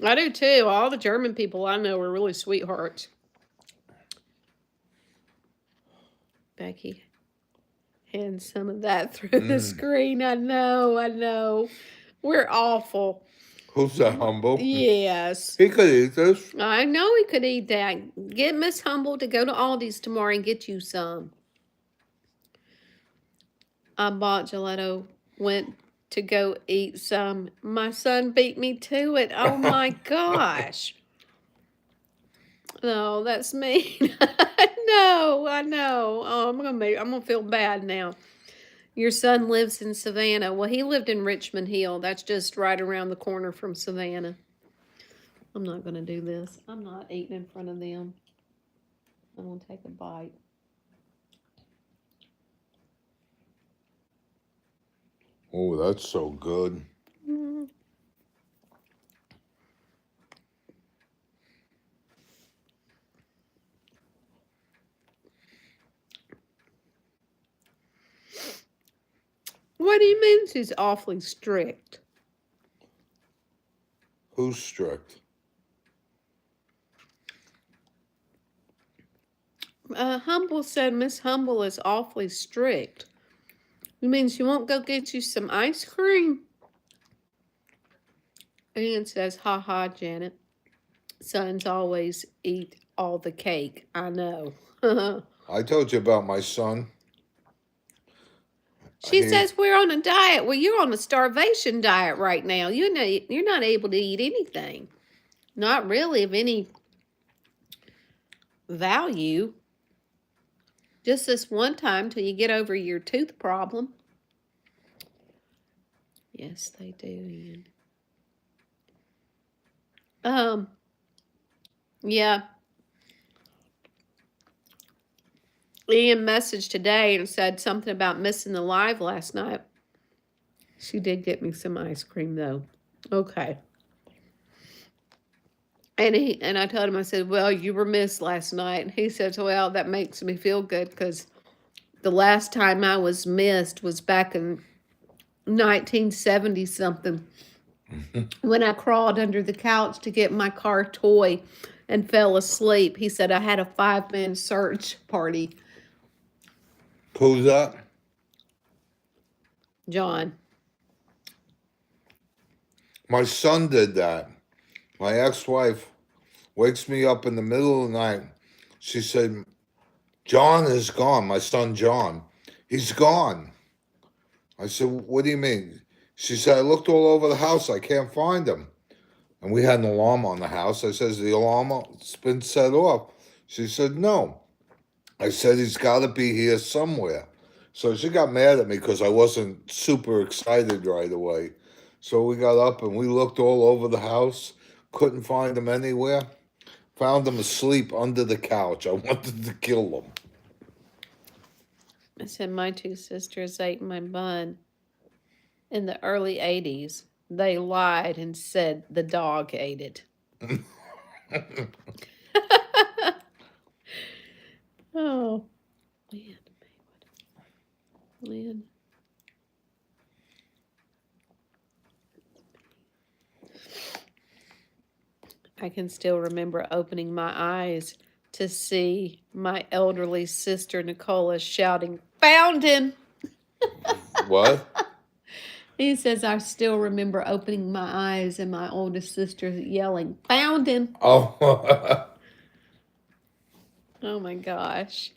I do too. All the German people I know are really sweethearts. Becky, hand some of that through the screen. I know. We're awful. Who's that, Humble? Yes. He could eat this. I know he could eat that. Get Miss Humble to go to Aldi's tomorrow and get you some. I bought gelato, went to go eat some. My son beat me to it. Oh my gosh. No, that's mean. No, I know. Oh, I'm gonna feel bad now. Your son lives in Savannah. Well, he lived in Richmond Hill. That's just right around the corner from Savannah. I'm not gonna do this. I'm not eating in front of them. I'm gonna take a bite. Oh, that's so good. Mm. What do you mean she's awfully strict? Who's strict? Humble said Miss Humble is awfully strict. You mean she won't go get you some ice cream? Ian says, ha ha, Janet. Sons always eat all the cake. I know. I told you about my son. She says we're on a diet. Well, you're on a starvation diet right now. You know, you're not able to eat anything. Not really of any value. Just this one time till you get over your tooth problem. Yes, they do, Ian. Yeah. Ian messaged today and said something about missing the live last night. She did get me some ice cream though. Okay. And I told him, I said, well, you were missed last night. And he says, well, that makes me feel good because the last time I was missed was back in 1970 something when I crawled under the couch to get my car toy and fell asleep. He said I had a 5-man search party. Who's that? John. My son did that. My ex-wife wakes me up in the middle of the night. She said, John is gone. My son, John. He's gone. I said, what do you mean? She said, I looked all over the house. I can't find him. And we had an alarm on the house. I says, the alarm's been set off. She said, no. I said, he's got to be here somewhere. So she got mad at me because I wasn't super excited right away. So we got up and we looked all over the house. Couldn't find him anywhere. Found him asleep under the couch. I wanted to kill him. I said my two sisters ate my bun in the early 80s. They lied and said the dog ate it. Oh, Lynn. I can still remember opening my eyes to see my elderly sister Nicola shouting, "Found him!" What? He says, I still remember opening my eyes and my oldest sister yelling, "Found him!" Oh. Oh my gosh.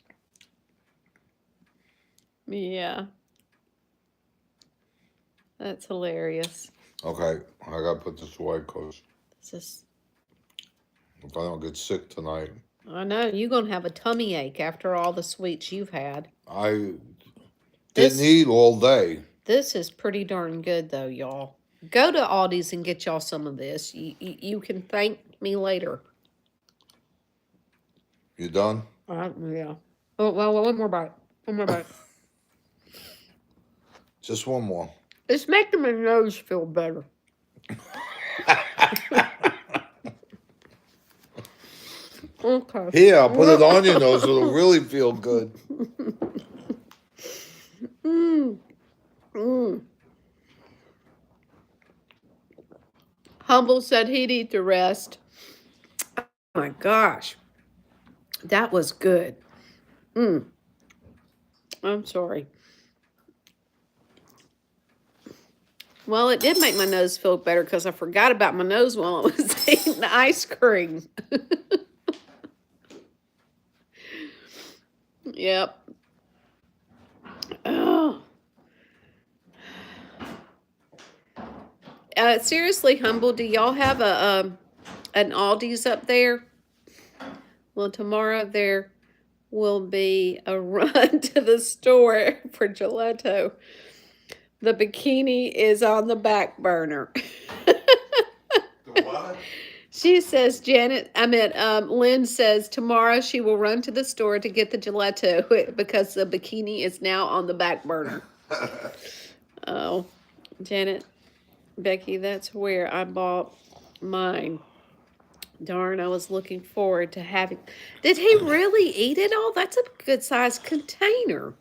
Yeah. That's hilarious. Okay, I gotta put this away because This if I don't get sick tonight. I know, you're going to have a tummy ache after all the sweets you've had. I didn't eat all day. This is pretty darn good, though, y'all. Go to Aldi's and get y'all some of this. You can thank me later. You done? Yeah. Oh, well, one more bite. One more bite. Just one more. It's making my nose feel better. Okay. Here, I'll put it on your nose. It'll really feel good. Humble said he'd eat the rest. Oh my gosh. That was good. I'm sorry. Well, it did make my nose feel better because I forgot about my nose while I was eating the ice cream. Yep. Oh. Seriously, Humble, do y'all have an Aldi's up there? Well, tomorrow there will be a run to the store for gelato. The bikini is on the back burner. The what? She says, Lynn says tomorrow she will run to the store to get the gelato because the bikini is now on the back burner. Oh, Janet, Becky, that's where I bought mine. Darn, I was looking forward to having. Did he really eat it all? That's a good sized container.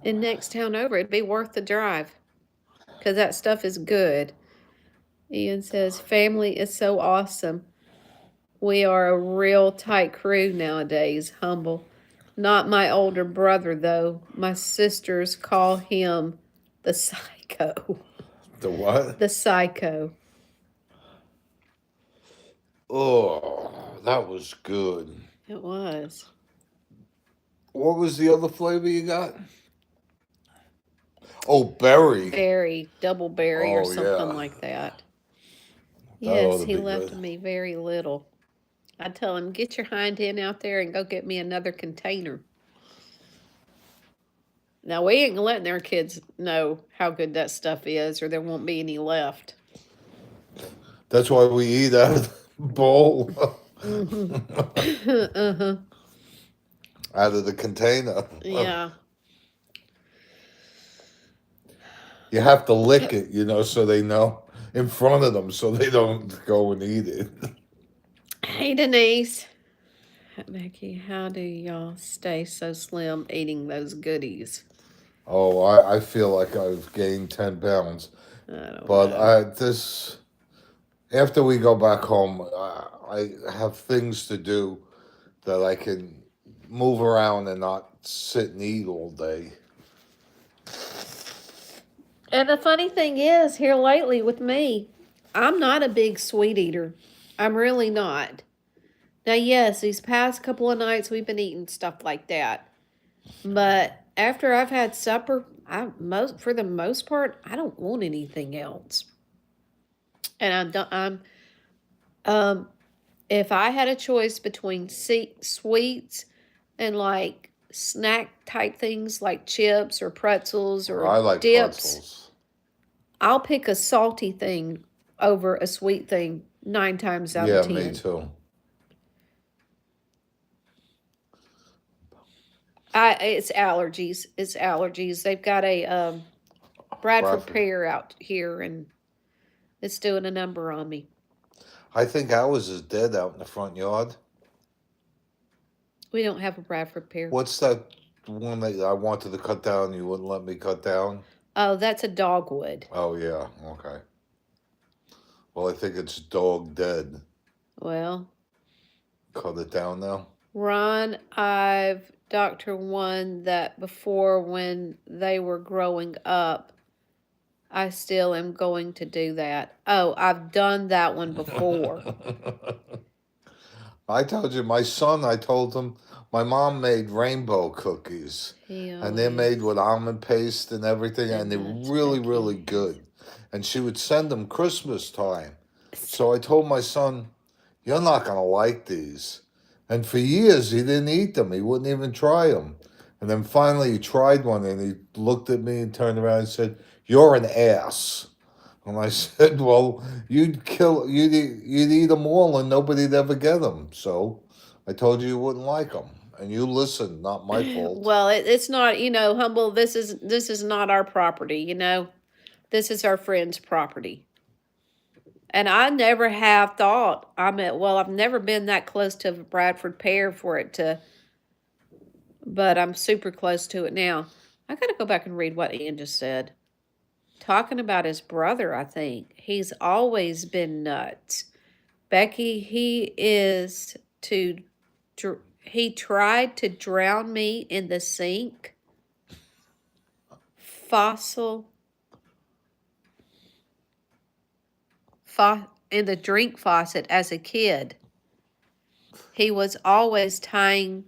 And next town over, it'd be worth the drive because that stuff is good. Ian says, family is so awesome. We are a real tight crew nowadays, Humble. Not my older brother, though. My sisters call him the psycho. The what? The psycho. Oh, that was good. It was. What was the other flavor you got? Oh, berry. Berry, double berry or Oh, something yeah. like that. That ought Yes, to he be left good. me very little. I tell him, get your hind end out there and go get me another container. Now, we ain't letting our kids know how good that stuff is, or there won't be any left. That's why we eat out of the bowl. Uh-huh. Out of the container. Yeah. You have to lick it, so they know in front of them so they don't go and eat it. Hey, Denise. Becky, how do y'all stay so slim eating those goodies? Oh, I feel like I've gained 10 pounds. I don't But know. after we go back home, I have things to do that I can move around and not sit and eat all day. And the funny thing is, here lately with me, I'm not a big sweet eater. I'm really not. Now, yes, these past couple of nights we've been eating stuff like that. But after I've had supper, for the most part, I don't want anything else. And if I had a choice between sweets and like snack type things like chips or pretzels or I like dips, pretzels. I'll pick a salty thing over a sweet thing 9 times out Yeah, of 10. me too. It's allergies. It's allergies. They've got a Bradford Bradford. pear out here, and it's doing a number on me. I think ours is dead out in the front yard. We don't have a Bradford pear. What's that one that I wanted to cut down? You wouldn't let me cut down? Oh, that's a dogwood. Oh, yeah. Okay. Well, I think it's dog dead. Well, Cut it down now. Ron, I've Dr. One that before when they were growing up, I still am going to do that. Oh, I've done that one before. I told you, my son, I told him, my mom made rainbow cookies. And they're made with almond paste and everything, and they're really, really good. And she would send them Christmas time. So I told my son, you're not going to like these. And for years, he didn't eat them. He wouldn't even try them. And then finally, he tried one, and he looked at me and turned around and said, you're an ass. And I said, well, you'd eat them all, and nobody'd ever get them. So I told you wouldn't like them. And you listened, not my fault. Well, it's not, Humble, this is not our property, This is our friend's property. And I never have thought, I've never been that close to a Bradford pear for it to, but I'm super close to it now. I got to go back and read what Ian just said. talking about his brother, I think. He's always been nuts. Becky, he tried to drown me in the sink. Fossil in the drink faucet as a kid. He was always tying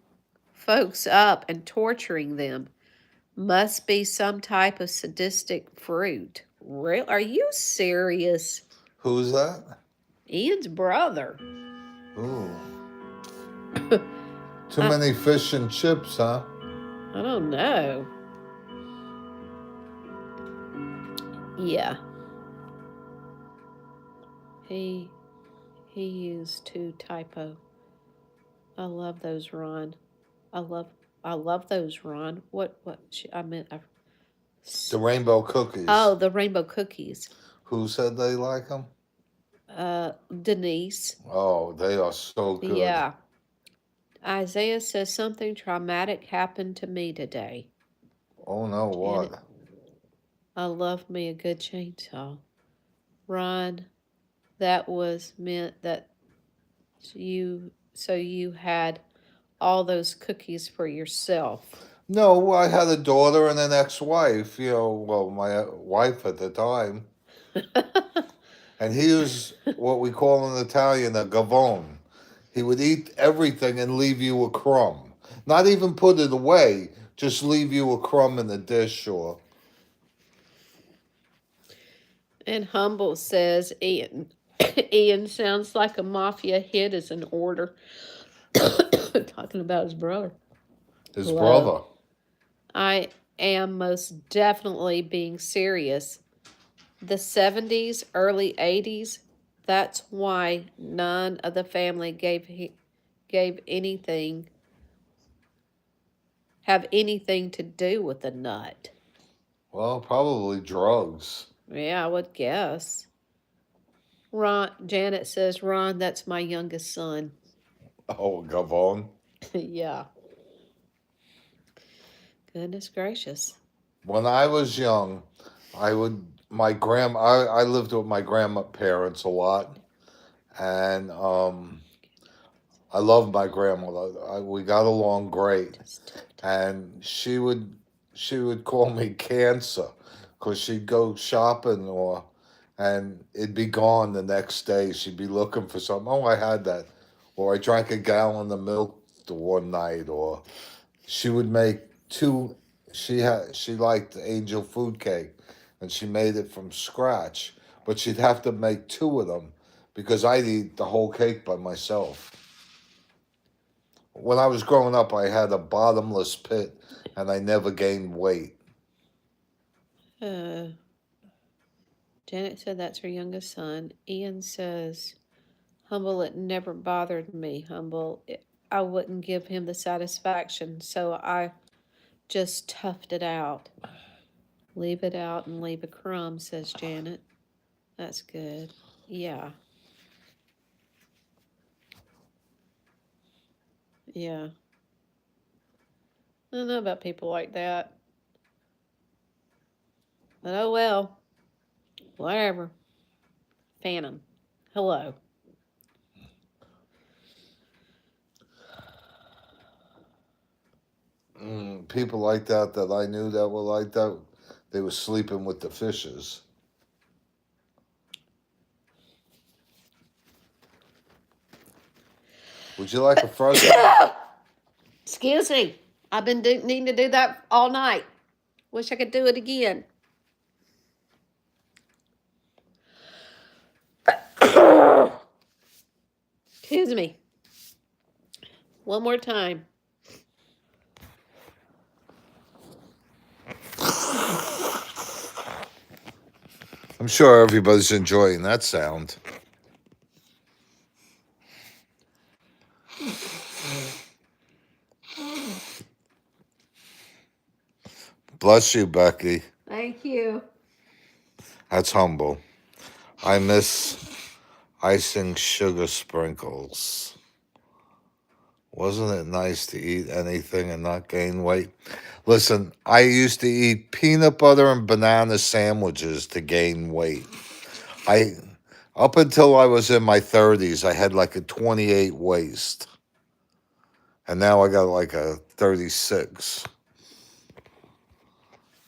folks up and torturing them. Must be some type of sadistic fruit. Real? Are you serious? Who's that? Ian's brother. Ooh. Too many fish and chips, huh? I don't know. Yeah. He used to typo. I love those, Ron. I love those, Ron. I meant The rainbow cookies. oh, the rainbow cookies. Who said they like them? Denise. Oh, they are so good. Yeah. Isaiah says something traumatic happened to me today. Oh no, what? I love me a good chainsaw. Ron, that was meant that you had all those cookies for yourself. No, I had a daughter and an ex-wife, well, my wife at the time. And he was what we call in Italian a gavone. He would eat everything and leave you a crumb. Not even put it away, just leave you a crumb in the dish or... And Humble says, Ian sounds like a mafia hit as an order. Talking about his brother. His brother. I am most definitely being serious. The 70s, early 80s, that's why none of the family have anything to do with the nut. Well, probably drugs. Yeah, I would guess. Janet says, Ron, that's my youngest son. Oh, gavone. Yeah. Goodness gracious. When I was young, I lived with my grandparents a lot, and I loved my grandmother. We got along great, and she would call me cancer because she'd go shopping and it'd be gone the next day. She'd be looking for something. Oh, I had that, or I drank a gallon of milk the one night, or she would make two. She liked angel food cake, and she made it from scratch. But she'd have to make two of them because I'd eat the whole cake by myself. When I was growing up, I had a bottomless pit, and I never gained weight. Janet said that's her youngest son. Ian says, Humble, it never bothered me. I wouldn't give him the satisfaction, so I just toughed it out. Leave it out and leave a crumb, says Janet. That's good. Yeah. Yeah. I don't know about people like that. But oh well. Whatever. Phantom. Hello. People like that I knew that were like that, they were sleeping with the fishes. Would you like a fresh? Excuse me. I've been needing to do that all night. Wish I could do it again. Excuse me. One more time. I'm sure everybody's enjoying that sound. Bless you, Becky. Thank you. That's humble. I miss icing sugar sprinkles. Wasn't it nice to eat anything and not gain weight? Listen, I used to eat peanut butter and banana sandwiches to gain weight. I Up until I was in my 30s, I had like a 28 waist. And now I got like a 36.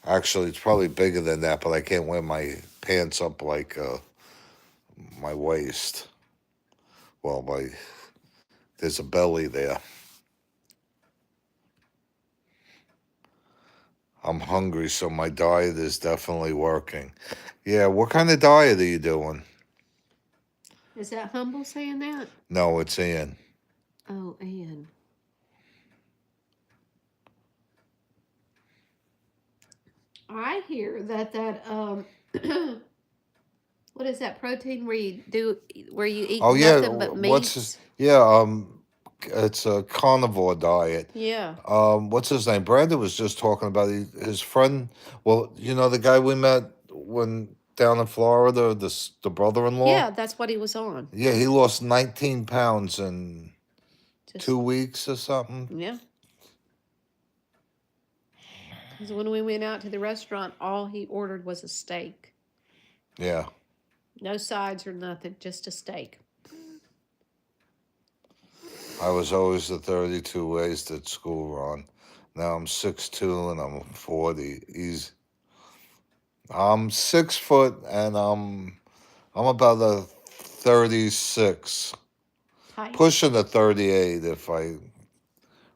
Actually, it's probably bigger than that, but I can't wear my pants up like my waist. Well, there's a belly there. I'm hungry, so my diet is definitely working. Yeah, what kind of diet are you doing? Is that Humble saying that? No, it's Ian. Oh, Ian. I hear that what is that protein where you eat Oh yeah, nothing but what's meats? yeah, it's a carnivore diet. Yeah. What's his name? Brandon was just talking about his friend. Well, you know the guy we met when down in Florida, the brother-in-law. Yeah, that's what he was on. Yeah, he lost 19 pounds in Just 2 weeks or something. yeah. Because when we went out to the restaurant, all he ordered was a steak. Yeah, No sides or nothing, just a steak. I was always the 32 waist at school, Ron. Now I'm 6'2" and I'm 40. I'm 6 foot and I'm about a 36, Height. pushing a 38 if I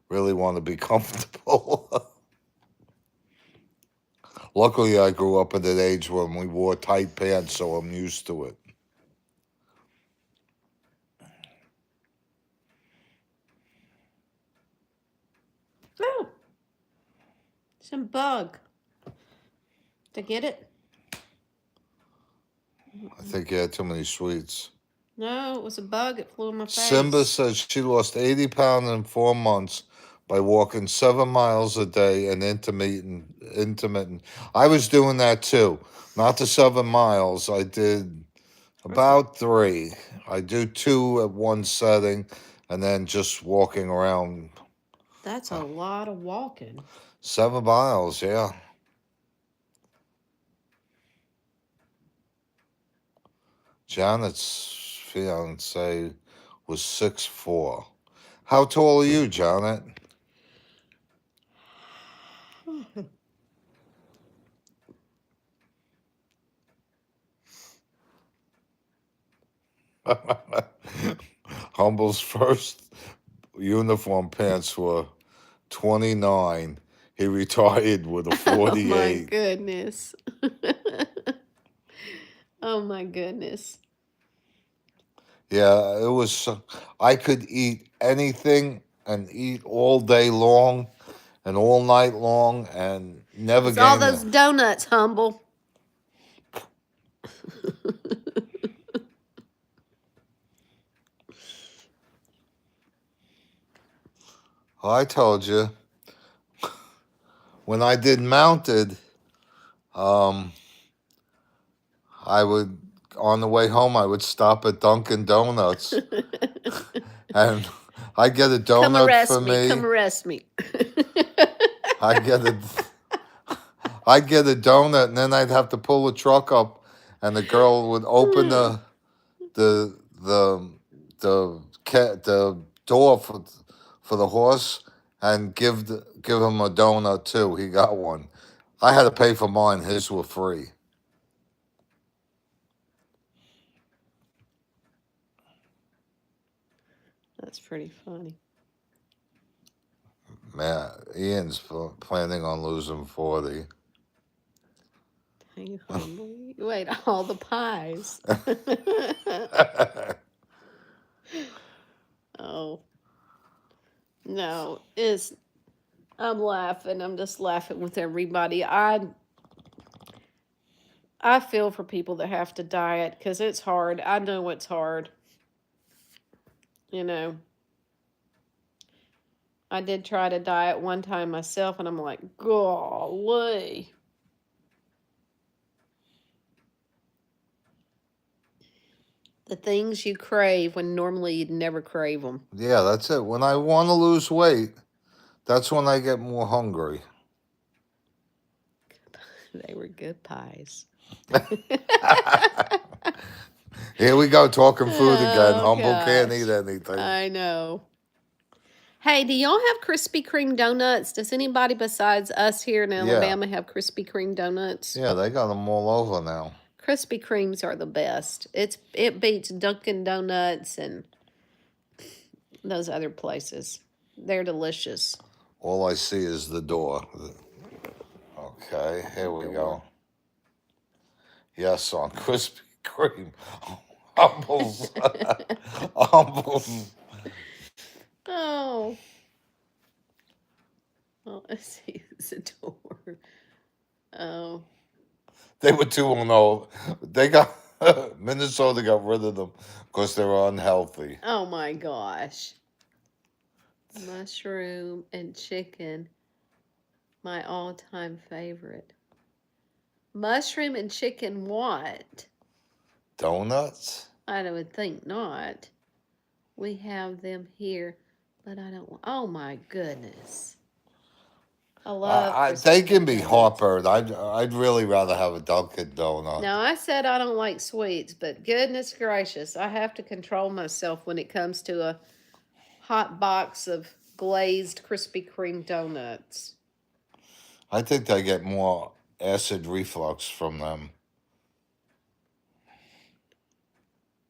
really want to be comfortable. Luckily, I grew up at an age when we wore tight pants, so I'm used to it. Oh, some bug. To get it? I think you had too many sweets. No, it was a bug. It flew in my face. Simba says she lost 80 pounds in 4 months by walking 7 miles a day and intermittent. I was doing that too. Not the 7 miles. I did about 3. I do 2 at one setting and then just walking around. That's a lot of walking. 7 miles, yeah. Janet's fiance was 6'4". How tall are you, Janet? Humble's first uniform pants were 29. He retired with a 48. Oh my goodness. Oh my goodness. Yeah, it was. I could eat anything and eat all day long and all night long and never It's all gain those donuts, Humble. I told you when I did mounted, um, I would on the way home I would stop at Dunkin' Donuts and I get a Come donut arrest for me. me. Come arrest me. I get a I'd get a donut and then I'd have to pull the truck up and the girl would open the the door for the horse and give him a donut too. He got one. I had to pay for mine. His were free. That's pretty funny. Man, Ian's planning on losing 40. Hey, Humble. You ate all the pies. Oh. No, I'm laughing. I'm just laughing with everybody. I feel for people that have to diet because it's hard. I know it's hard. You know, I did try to diet one time myself, and I'm like, golly. The things you crave when normally you'd never crave them. Yeah, that's it. When I want to lose weight, that's when I get more hungry. They were good pies. Here we go, talking food again. Oh, Humble can't eat gosh. anything. I know. Hey, do y'all have Krispy Kreme donuts? Does anybody besides us here in Yeah. Alabama have Krispy Kreme donuts? Yeah, they got them all over now. Krispy Kremes are the best. It beats Dunkin' Donuts and those other places. They're delicious. All I see is the door. Okay, here we go. Yes, on Krispy Kreme. Humble. Humble. Oh. Well, let's see. It's a door. Oh. They were 2-0. They got Minnesota got rid of them because they were unhealthy. Oh my gosh. Mushroom and chicken. My all-time favorite. Mushroom and chicken what? Donuts? I would think not. We have them here, but I don't. Oh my goodness! I love. They Krispy can Kreme be donuts. heartburn. I'd really rather have a Dunkin' donut. Now I said I don't like sweets, but goodness gracious, I have to control myself when it comes to a hot box of glazed Krispy Kreme donuts. I think they get more acid reflux from them.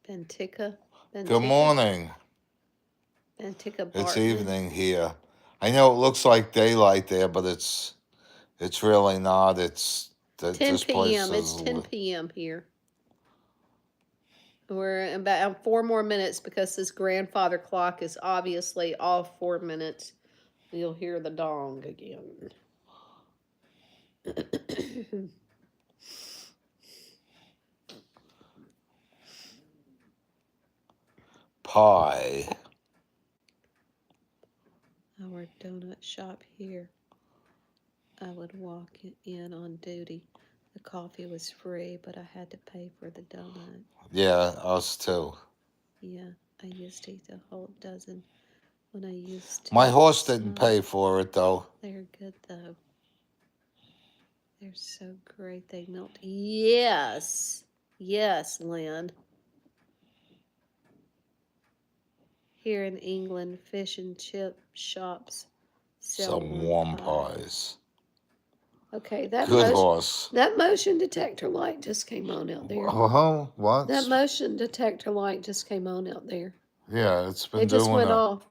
Bentica. Good morning. Bentica It's Bartman. evening here. I know it looks like daylight there, but it's really not. It's 10 this place p.m. It's 10 p.m. here. We're about 4 more minutes because this grandfather clock is obviously off 4 minutes. You'll hear the dong again. pie. Our donut shop here. I would walk in on duty. The coffee was free, but I had to pay for the donut. Yeah, us too. Yeah, I used to eat a whole dozen when I used to. My horse didn't pay for it though. They're good though. They're so great. They melt. Yes. Yes, Lynn. Here in England, fish and chip shops sell Some warm pies. Okay, that Good horse. That motion detector light just came on out there. What? That motion detector light just came on out there. Yeah, it's been It just doing went it. off.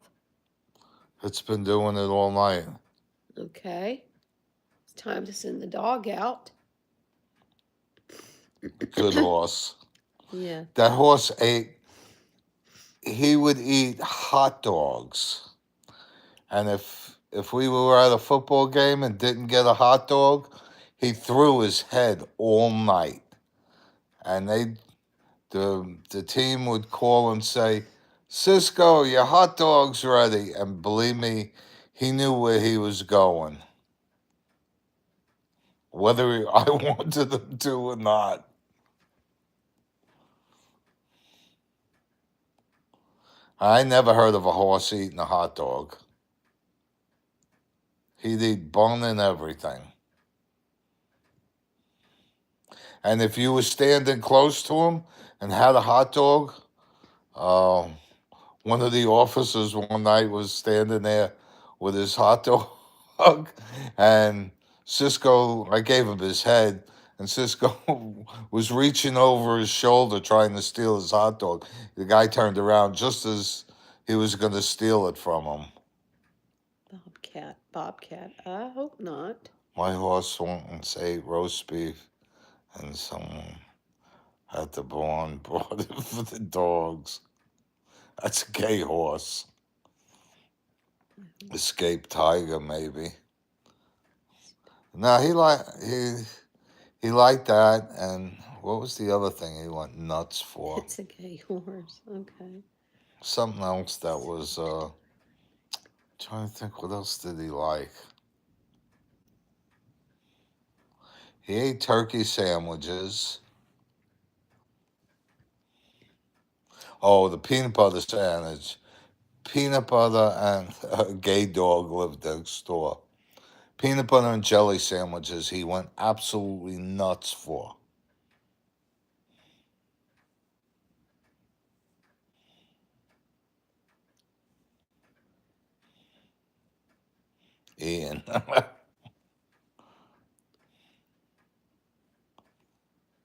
It's been doing it all night. Okay. It's time to send the dog out. Good horse. Yeah. That horse ate. He would eat hot dogs, and if we were at a football game and didn't get a hot dog, he threw his head all night, and the team would call and say, "Cisco, your hot dog's ready," and believe me, he knew where he was going, whether I wanted him to or not. I never heard of a horse eating a hot dog. He'd eat bone and everything. And if you were standing close to him and had a hot dog, one of the officers one night was standing there with his hot dog, and Cisco, I gave him his head, and Cisco was reaching over his shoulder trying to steal his hot dog. The guy turned around just as he was going to steal it from him. Bobcat. I hope not. My horse once ate roast beef, and someone at the barn brought it for the dogs. That's a gay horse. Escaped tiger, maybe. No, he liked that, and what was the other thing he went nuts for? It's a gay horse. Okay. Something else that was trying to think, what else did he like? He ate turkey sandwiches. Oh, the peanut butter sandwich. Peanut butter and a gay dog lived next door. Peanut butter and jelly sandwiches he went absolutely nuts for. Ian.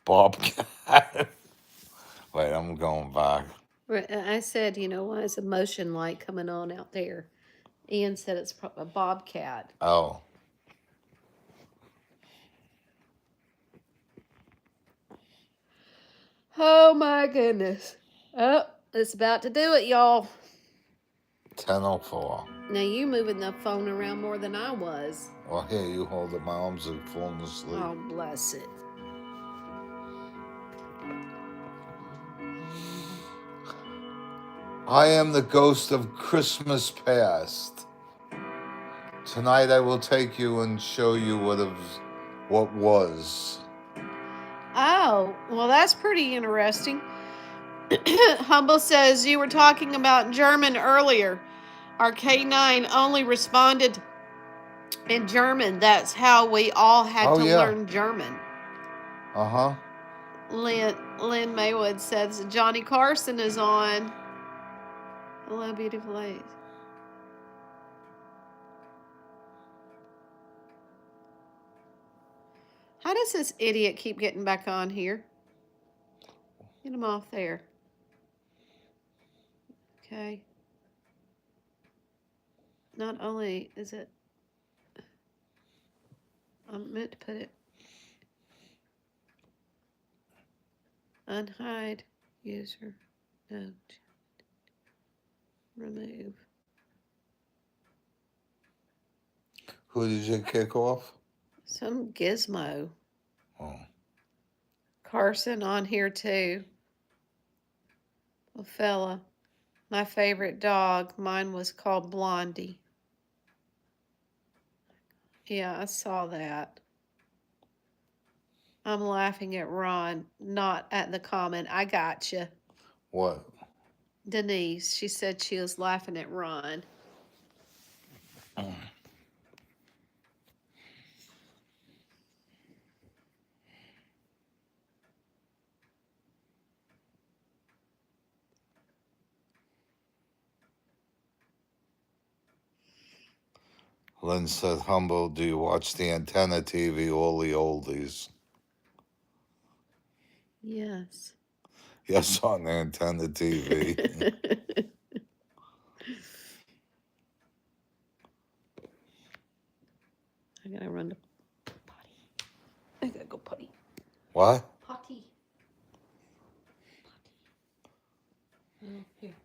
Bobcat. Wait, I'm going back. I said, why is a motion light coming on out there? Ian said it's a bobcat. Oh. Oh my goodness. Oh, it's about to do it, y'all. 10:04. Now you moving the phone around more than I was. Well, here, you hold it. My arms are falling asleep. Oh, bless it. I am the ghost of Christmas past. Tonight I will take you and show you what was. Oh, well, that's pretty interesting. Humble says you were talking about German earlier. Our K9 only responded in German. That's how we all had to learn German. Uh-huh. Lynn Maywood says Johnny Carson is on. Hello, beautiful ladies. How does this idiot keep getting back on here? Get him off there. Okay. Not only is it... I meant to put it... Unhide user. No. Remove. Who did you kick off? Some gizmo. Oh. Carson on here too. Well, fella. My favorite dog. Mine was called Blondie. Yeah, I saw that. I'm laughing at Ron, not at the comment. I gotcha. What? Denise, she said she was laughing at Ron. Lynn said, Humble, do you watch the antenna TV, all the oldies? Yes. Yes, on the antenna TV. I gotta run to potty. I gotta go potty. What? Potty. Oh, here.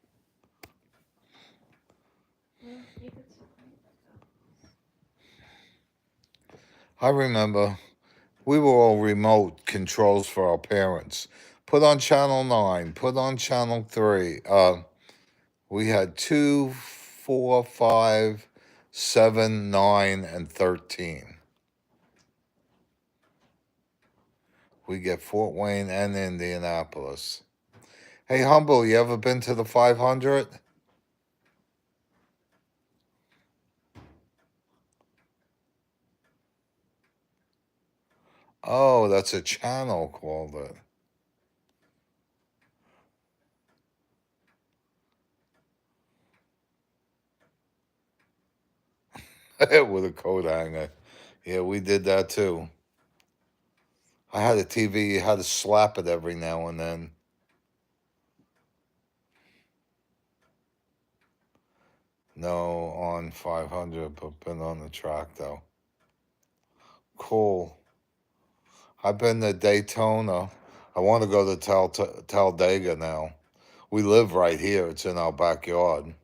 Well, you can I remember we were all remote controls for our parents. Put on channel 9, put on channel 3. We had 2, 4, 5, 7, 9, and 13. We get Fort Wayne and Indianapolis. Hey, Humble, you ever been to the 500? Oh, that's a channel called it. With a coat hanger. Yeah, we did that too. I had a TV, you had to slap it every now and then. No, on 500, but been on the track though. Cool. I've been to Daytona. I want to go to Talladega now. We live right here. It's in our backyard.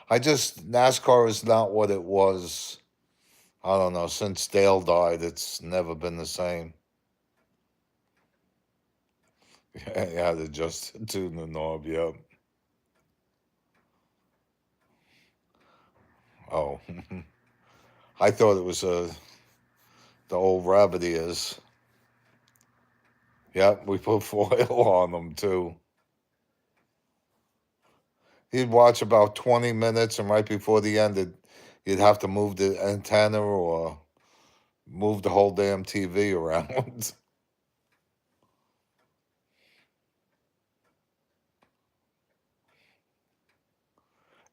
NASCAR is not what it was. I don't know. Since Dale died, it's never been the same. Yeah, you had to just tune the knob, yep. Oh. I thought it was the old rabbit ears. Yep, we put foil on them too. He'd watch about 20 minutes, and right before the end, you'd have to move the antenna or move the whole damn TV around.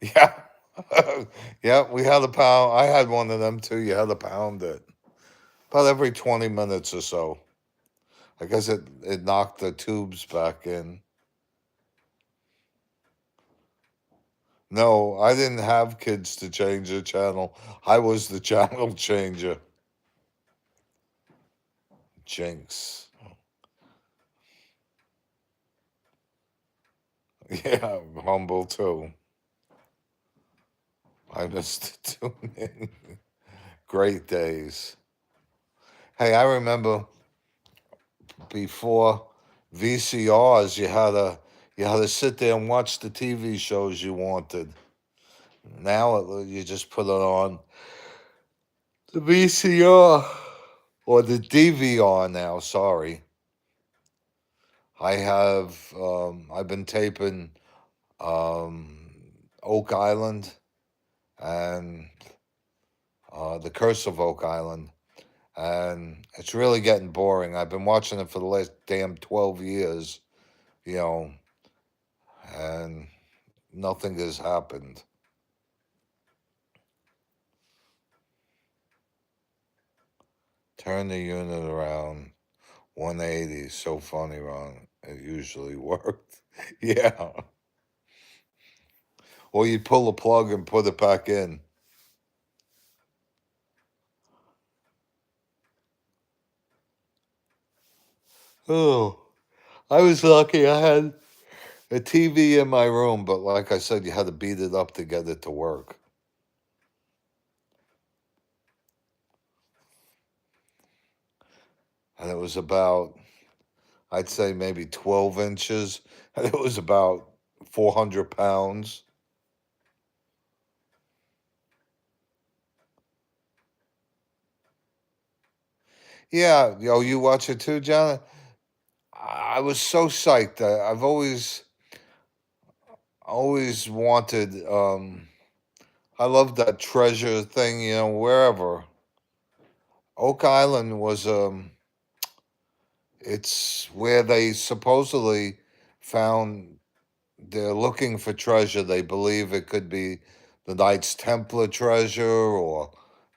Yeah. Yeah, we had a pound. I had one of them too. You had to pound it about every 20 minutes or so. I guess it knocked the tubes back in. No, I didn't have kids to change the channel. I was the channel changer. Jinx. Yeah, humble too. I missed tuning in. Great days. Hey, I remember before VCRs, you had to sit there and watch the TV shows you wanted. Now you just put it on the VCR or the DVR now. Sorry, I've been taping um, Oak Island and The Curse of Oak Island, and it's really getting boring. I've been watching it for the last damn 12 years, you know, and nothing has happened. Turn the unit around 180. So funny, Ron. It usually worked. Yeah. Or you pull the plug and put it back in. Oh, I was lucky. I had a TV in my room, but like I said, you had to beat it up to get it to work. And it was about, I'd say maybe 12 inches, and it was about 400 pounds. Yeah, you watch it too, John? I was so psyched. I've always wanted. I love that treasure thing. Wherever Oak Island was. It's where they supposedly found. They're looking for treasure. They believe it could be the Knights Templar treasure, or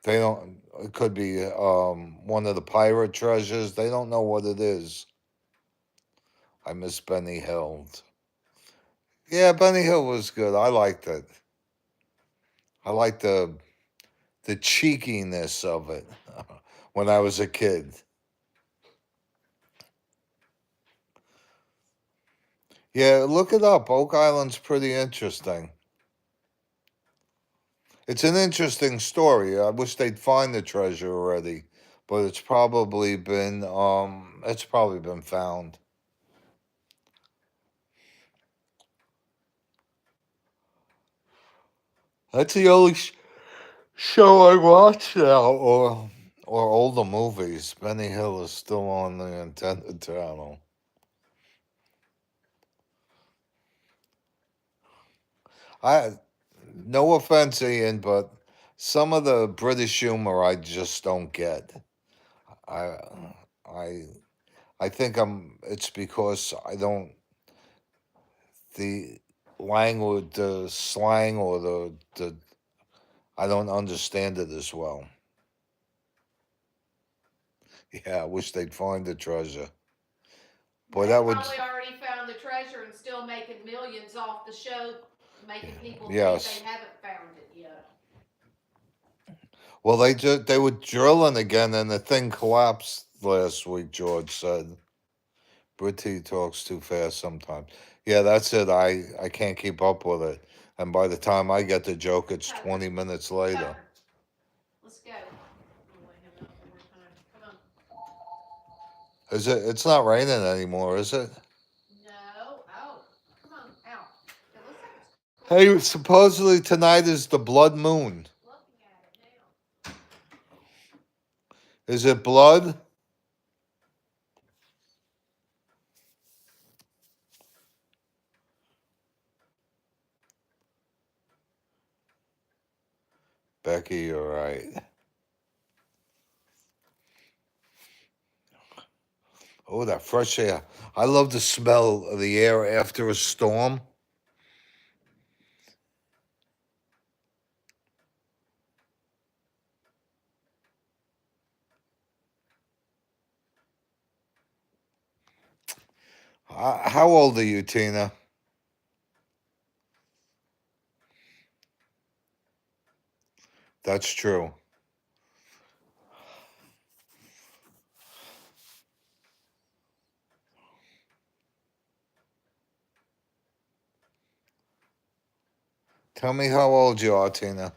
they don't. It could be one of the pirate treasures. They don't know what it is. I miss Benny Hill. Yeah, Benny Hill was good. I liked it. I liked the cheekiness of it when I was a kid. Yeah, look it up. Oak Island's pretty interesting. It's an interesting story. I wish they'd find the treasure already, but it's probably been found. That's the only show I watch now, or older movies. Benny Hill is still on the antenna channel. I No offense, Ian, but some of the British humor I just don't get. I I I think it's because I don't the language, the slang, or the I don't understand it as well. Yeah, I wish they'd find the treasure. Boy, They that would. probably already found the treasure and still making millions off the show, making people think Yes. they haven't found it yet. Well, they were drilling again, and the thing collapsed last week. George said, "Britty talks too fast sometimes." Yeah, that's it. I can't keep up with it, and by the time I get the joke, it's 20 minutes later. Tucker, let's go. I'll let him out one more time. Come on. Is it? It's not raining anymore, is it? No. Oh, come on, out. It looks like it's cool. Hey, supposedly tonight is the blood moon. Looking at it now. Is it blood? Becky, you're right. Oh, that fresh air. I love the smell of the air after a storm. How old are you, Tina? That's true. Tell me how old you are, Tina.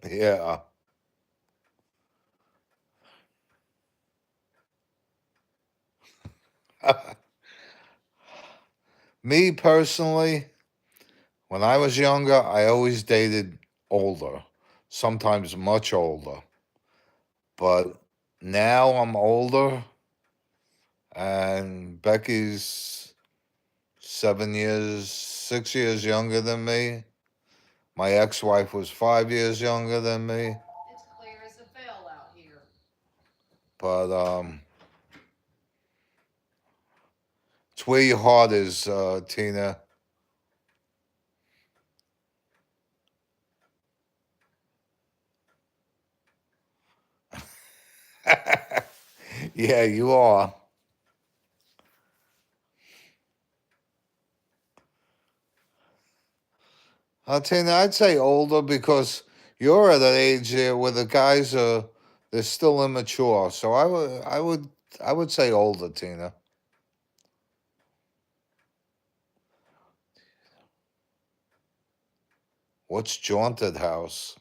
Yeah. Me personally, when I was younger, I always dated older, sometimes much older. But now I'm older, and Becky's 7 years, 6 years younger than me. My ex wife was 5 years younger than me. It's clear as a bell out here. But it's where your heart is, Tina. Yeah, you are. Tina, I'd say older because you're at an age there where the guys are they're still immature. So I would say older, Tina. What's jaunted house?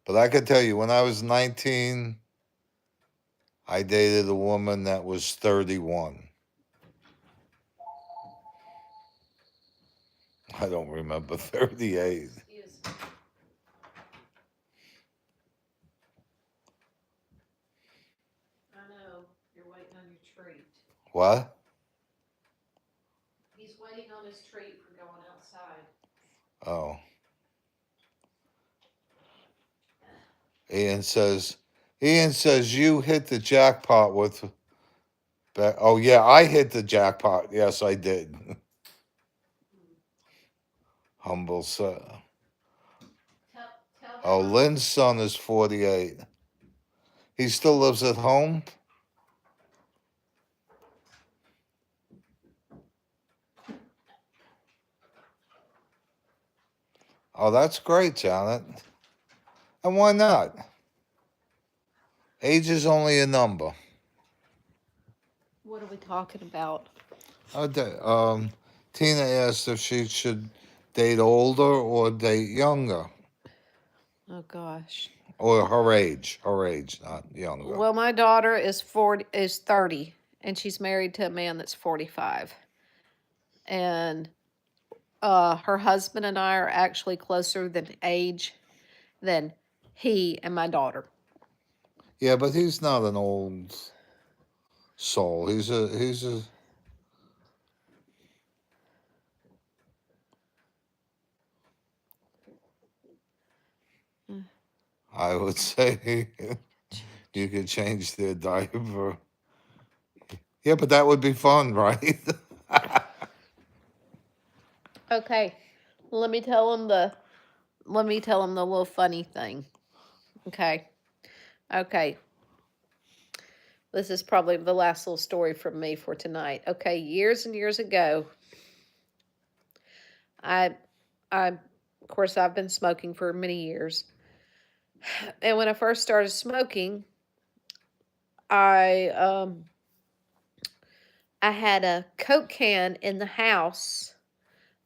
But I can tell you, when I was 19, I dated a woman that was 31. I don't remember 38. Excuse me. I know. You're waiting on your treat. What? He's waiting on his treat for going outside. Oh. Ian says you hit the jackpot with. Oh yeah, I hit the jackpot. Yes, I did. Humble sir. Tell Oh, them Lynn's son is 48. He still lives at home. Oh, that's great, Janet. And why not? Age is only a number. what are we talking about? Tina asked if she should date older or date younger, Oh gosh. or her age, not younger. Well, my daughter is 30 and she's married to a man that's 45. And her husband and I are actually closer than age than he and my daughter. Yeah, but he's not an old soul. He's a. I would say you could change their diaper. Yeah, but that would be fun, right? Okay. Let me tell him the little funny thing. Okay. Okay. This is probably the last little story from me for tonight. Okay, years and years ago, I of course I've been smoking for many years. And when I first started smoking, I I had a Coke can in the house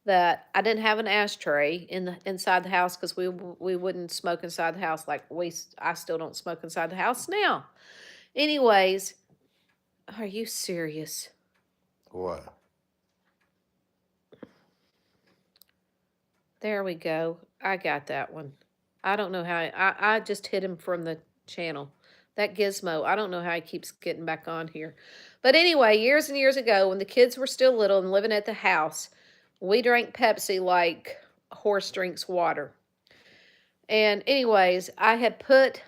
that I didn't have an ashtray inside the house because we wouldn't smoke inside the house like I still don't smoke inside the house now. Anyways, are you serious? What? There we go. I got that one. I don't know how I just hit him from the channel. That gizmo, I don't know how he keeps getting back on here. But anyway, years and years ago, when the kids were still little and living at the house, we drank Pepsi like a horse drinks water. And anyways, I had put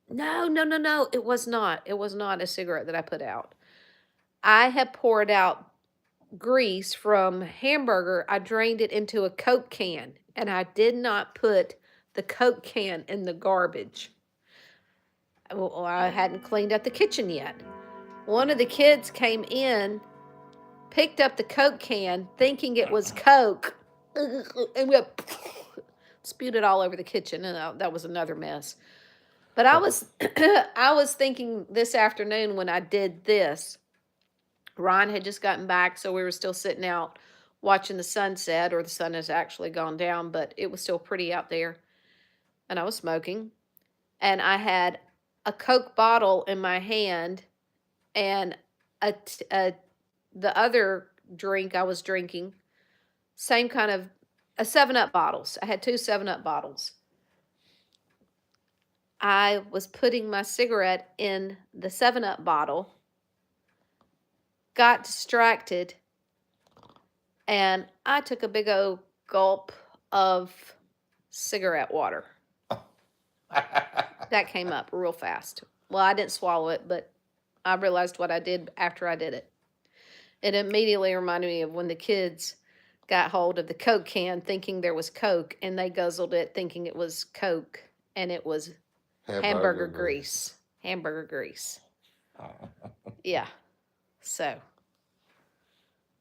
no, it was not. It was not a cigarette that I put out. I had poured out grease from hamburger. I drained it into a Coke can, and I did not put the Coke can in the garbage. Well, I hadn't cleaned up the kitchen yet. One of the kids came in, picked up the Coke can, thinking it was Coke, and we spewed it all over the kitchen, and that was another mess. But I was, I was thinking this afternoon when I did this. Ron had just gotten back, so we were still sitting out watching the sunset, or the sun has actually gone down, but it was still pretty out there. And I was smoking, and I had a Coke bottle in my hand, and the other drink I was drinking, same kind of a 7-Up bottles. I had two 7-Up bottles. I was putting my cigarette in the 7-Up bottle, got distracted, and I took a big old gulp of cigarette water. That came up real fast. Well, I didn't swallow it, but I realized what I did after I did it. It immediately reminded me of when the kids got hold of the Coke can thinking there was Coke, and they guzzled it thinking it was Coke, and it was hamburger grease. Hamburger grease. Yeah. So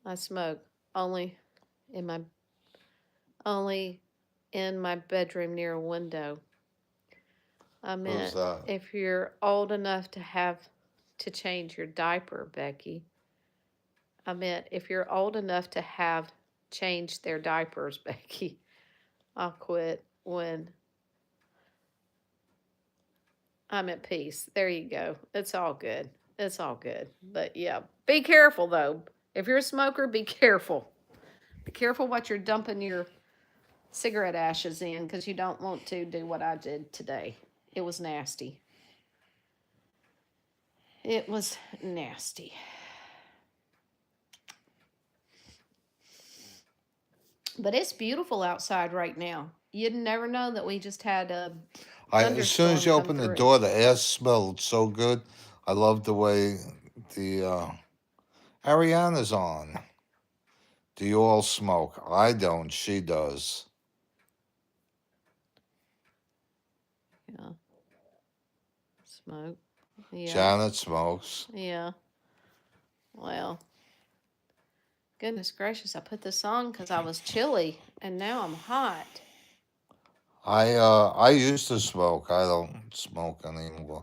I smoke only in my bedroom near a window. I meant if you're old enough to have to change your diaper, Becky. I meant if you're old enough to have changed their diapers, Becky. I'll quit when I'm at peace. There you go. It's all good. It's all good. But yeah, be careful though. If you're a smoker, be careful. Be careful what you're dumping your cigarette ashes in, because you don't want to do what I did today. It was nasty. It was nasty. But it's beautiful outside right now. You'd never know that we just had a As soon as you open the door, the air smelled so good. I love the way the Ariana's on. Do you all smoke? I don't. She does. Yeah. Smoke. Yeah. Janet smokes. Yeah. Well, goodness gracious, I put this on because I was chilly, and now I'm hot. I used to smoke. I don't smoke anymore.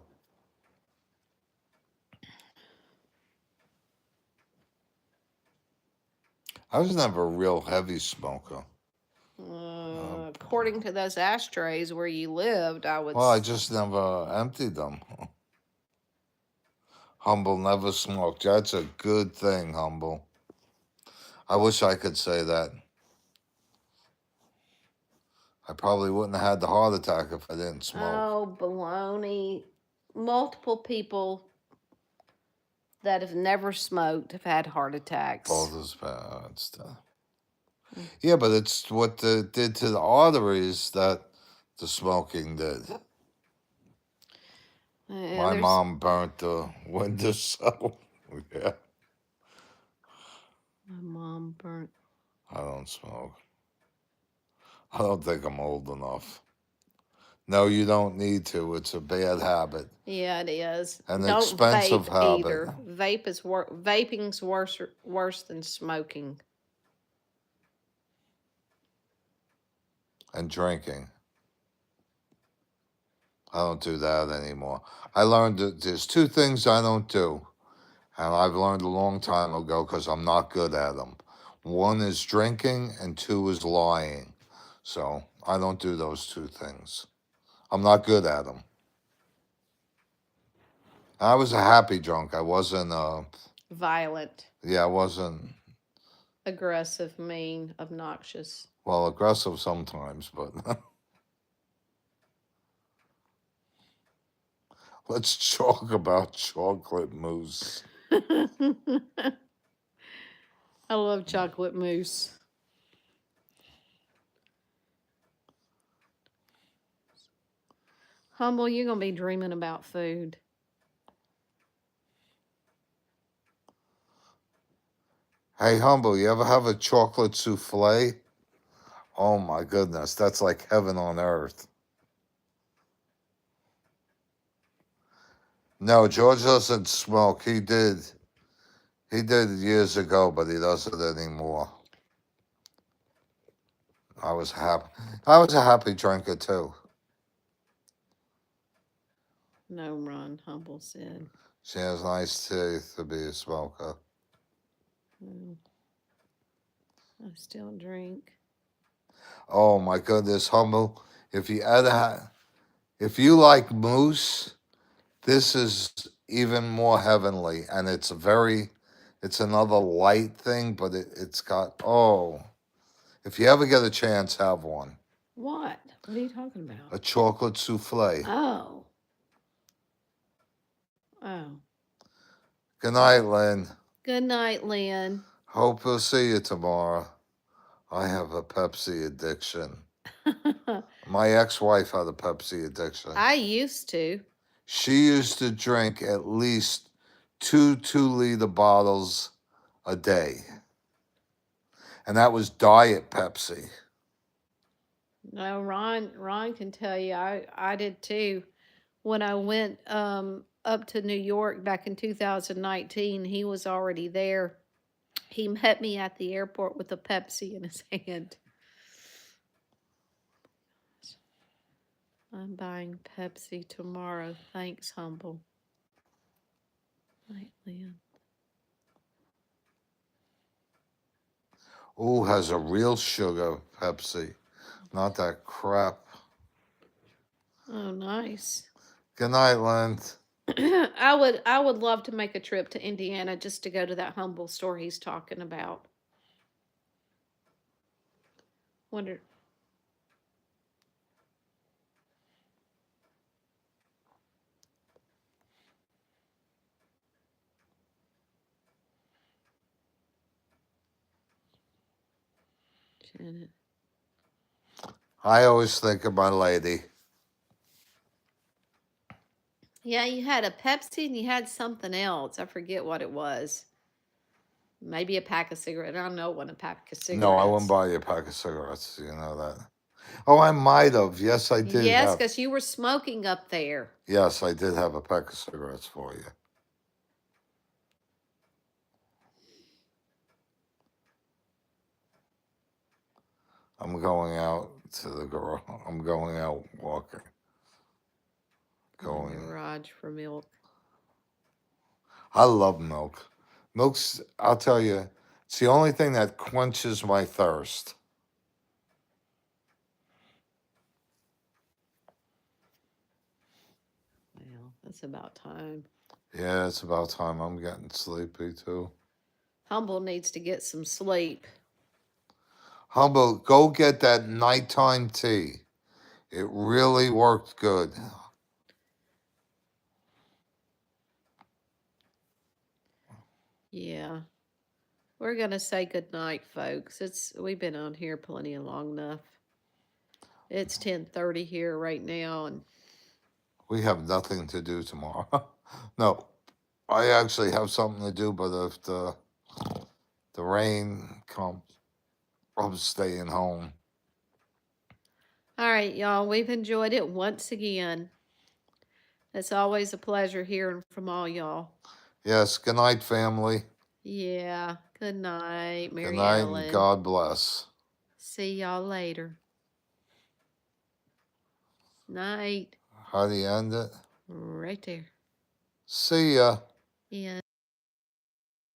I was never a real heavy smoker. According to those ashtrays where you lived, I would. Well, I just never emptied them. Humble never smoked. That's a good thing, Humble. I wish I could say that. I probably wouldn't have had the heart attack if I didn't smoke. Oh, baloney. Multiple people that have never smoked have had heart attacks. Both is bad stuff. Yeah, but it's what it did to the arteries that the smoking did. My mom burnt the windowsill. Yeah. My mom burnt. I don't smoke. I don't think I'm old enough. No, you don't need to. It's a bad habit. Yeah, it is. An Don't expensive vape habit. either. Vaping's worse than smoking. And drinking. I don't do that anymore. I learned that there's two things I don't do. And I've learned a long time ago because I'm not good at them. One is drinking and two is lying. So I don't do those two things. I'm not good at them. I was a happy drunk. I wasn't a violent, Yeah, I wasn't, aggressive, mean, obnoxious. well, aggressive sometimes, but let's talk about chocolate mousse. I love chocolate mousse. Humble, you're going to be dreaming about food. Hey, Humble, you ever have a chocolate souffle? Oh my goodness, that's like heaven on earth. No, George doesn't smoke. He did. He did years ago, but he doesn't anymore. I was happy. I was a happy drinker too. No, Ron, Humble said. She has nice teeth to be a smoker. Mm, I still drink. Oh my goodness, Humble. If you like mousse, this is even more heavenly, and it's another light thing, but it's got, oh, if you ever get a chance, have one. What? What are you talking about? A chocolate souffle. Oh. Oh. Good night, Lynn. Good night, Lynn. Hope we'll see you tomorrow. I have a Pepsi addiction. My ex-wife had a Pepsi addiction. I used to. She used to drink at least 2 2-liter bottles a day. And that was Diet Pepsi. No, Ron can tell you. I did too. When I went up to New York back in 2019, he was already there. He met me at the airport with a Pepsi in his hand. I'm buying Pepsi tomorrow. Thanks, Humble. Night, Lynn. Ooh, has a real sugar Pepsi. Not that crap. Oh, nice. Good night, Lynn. I would love to make a trip to Indiana just to go to that Humble store he's talking about. Wonder. Janet. I always think of my lady. Yeah, you had a Pepsi and you had something else. I forget what it was. Maybe a pack of cigarettes. I don't know what a pack of cigarettes. No, I wouldn't buy you a pack of cigarettes. You know that. Oh, I might have. Yes, I did Yes, have. because you were smoking up there. Yes, I did have a pack of cigarettes for you. I'm going out to the garage. I'm going out walking. In the garage for milk. I love milk. Milk's, I'll tell you, it's the only thing that quenches my thirst. Well, that's about time. Yeah, it's about time. I'm getting sleepy too. Humble needs to get some sleep. Humble, go get that nighttime tea. It really worked good. Yeah. We're gonna say good night, folks. We've been on here plenty long enough. It's 10:30 here right now, and We have nothing to do tomorrow. No, I actually have something to do, but if the rain comes, I'm staying home. all right, y'all. We've enjoyed it once again. It's always a pleasure hearing from all y'all. Yes, good night, family. Yeah. Good night, Mary Good night, Ellen. and God bless. See y'all later. Night. How do you end it? Right there. See ya. Yeah.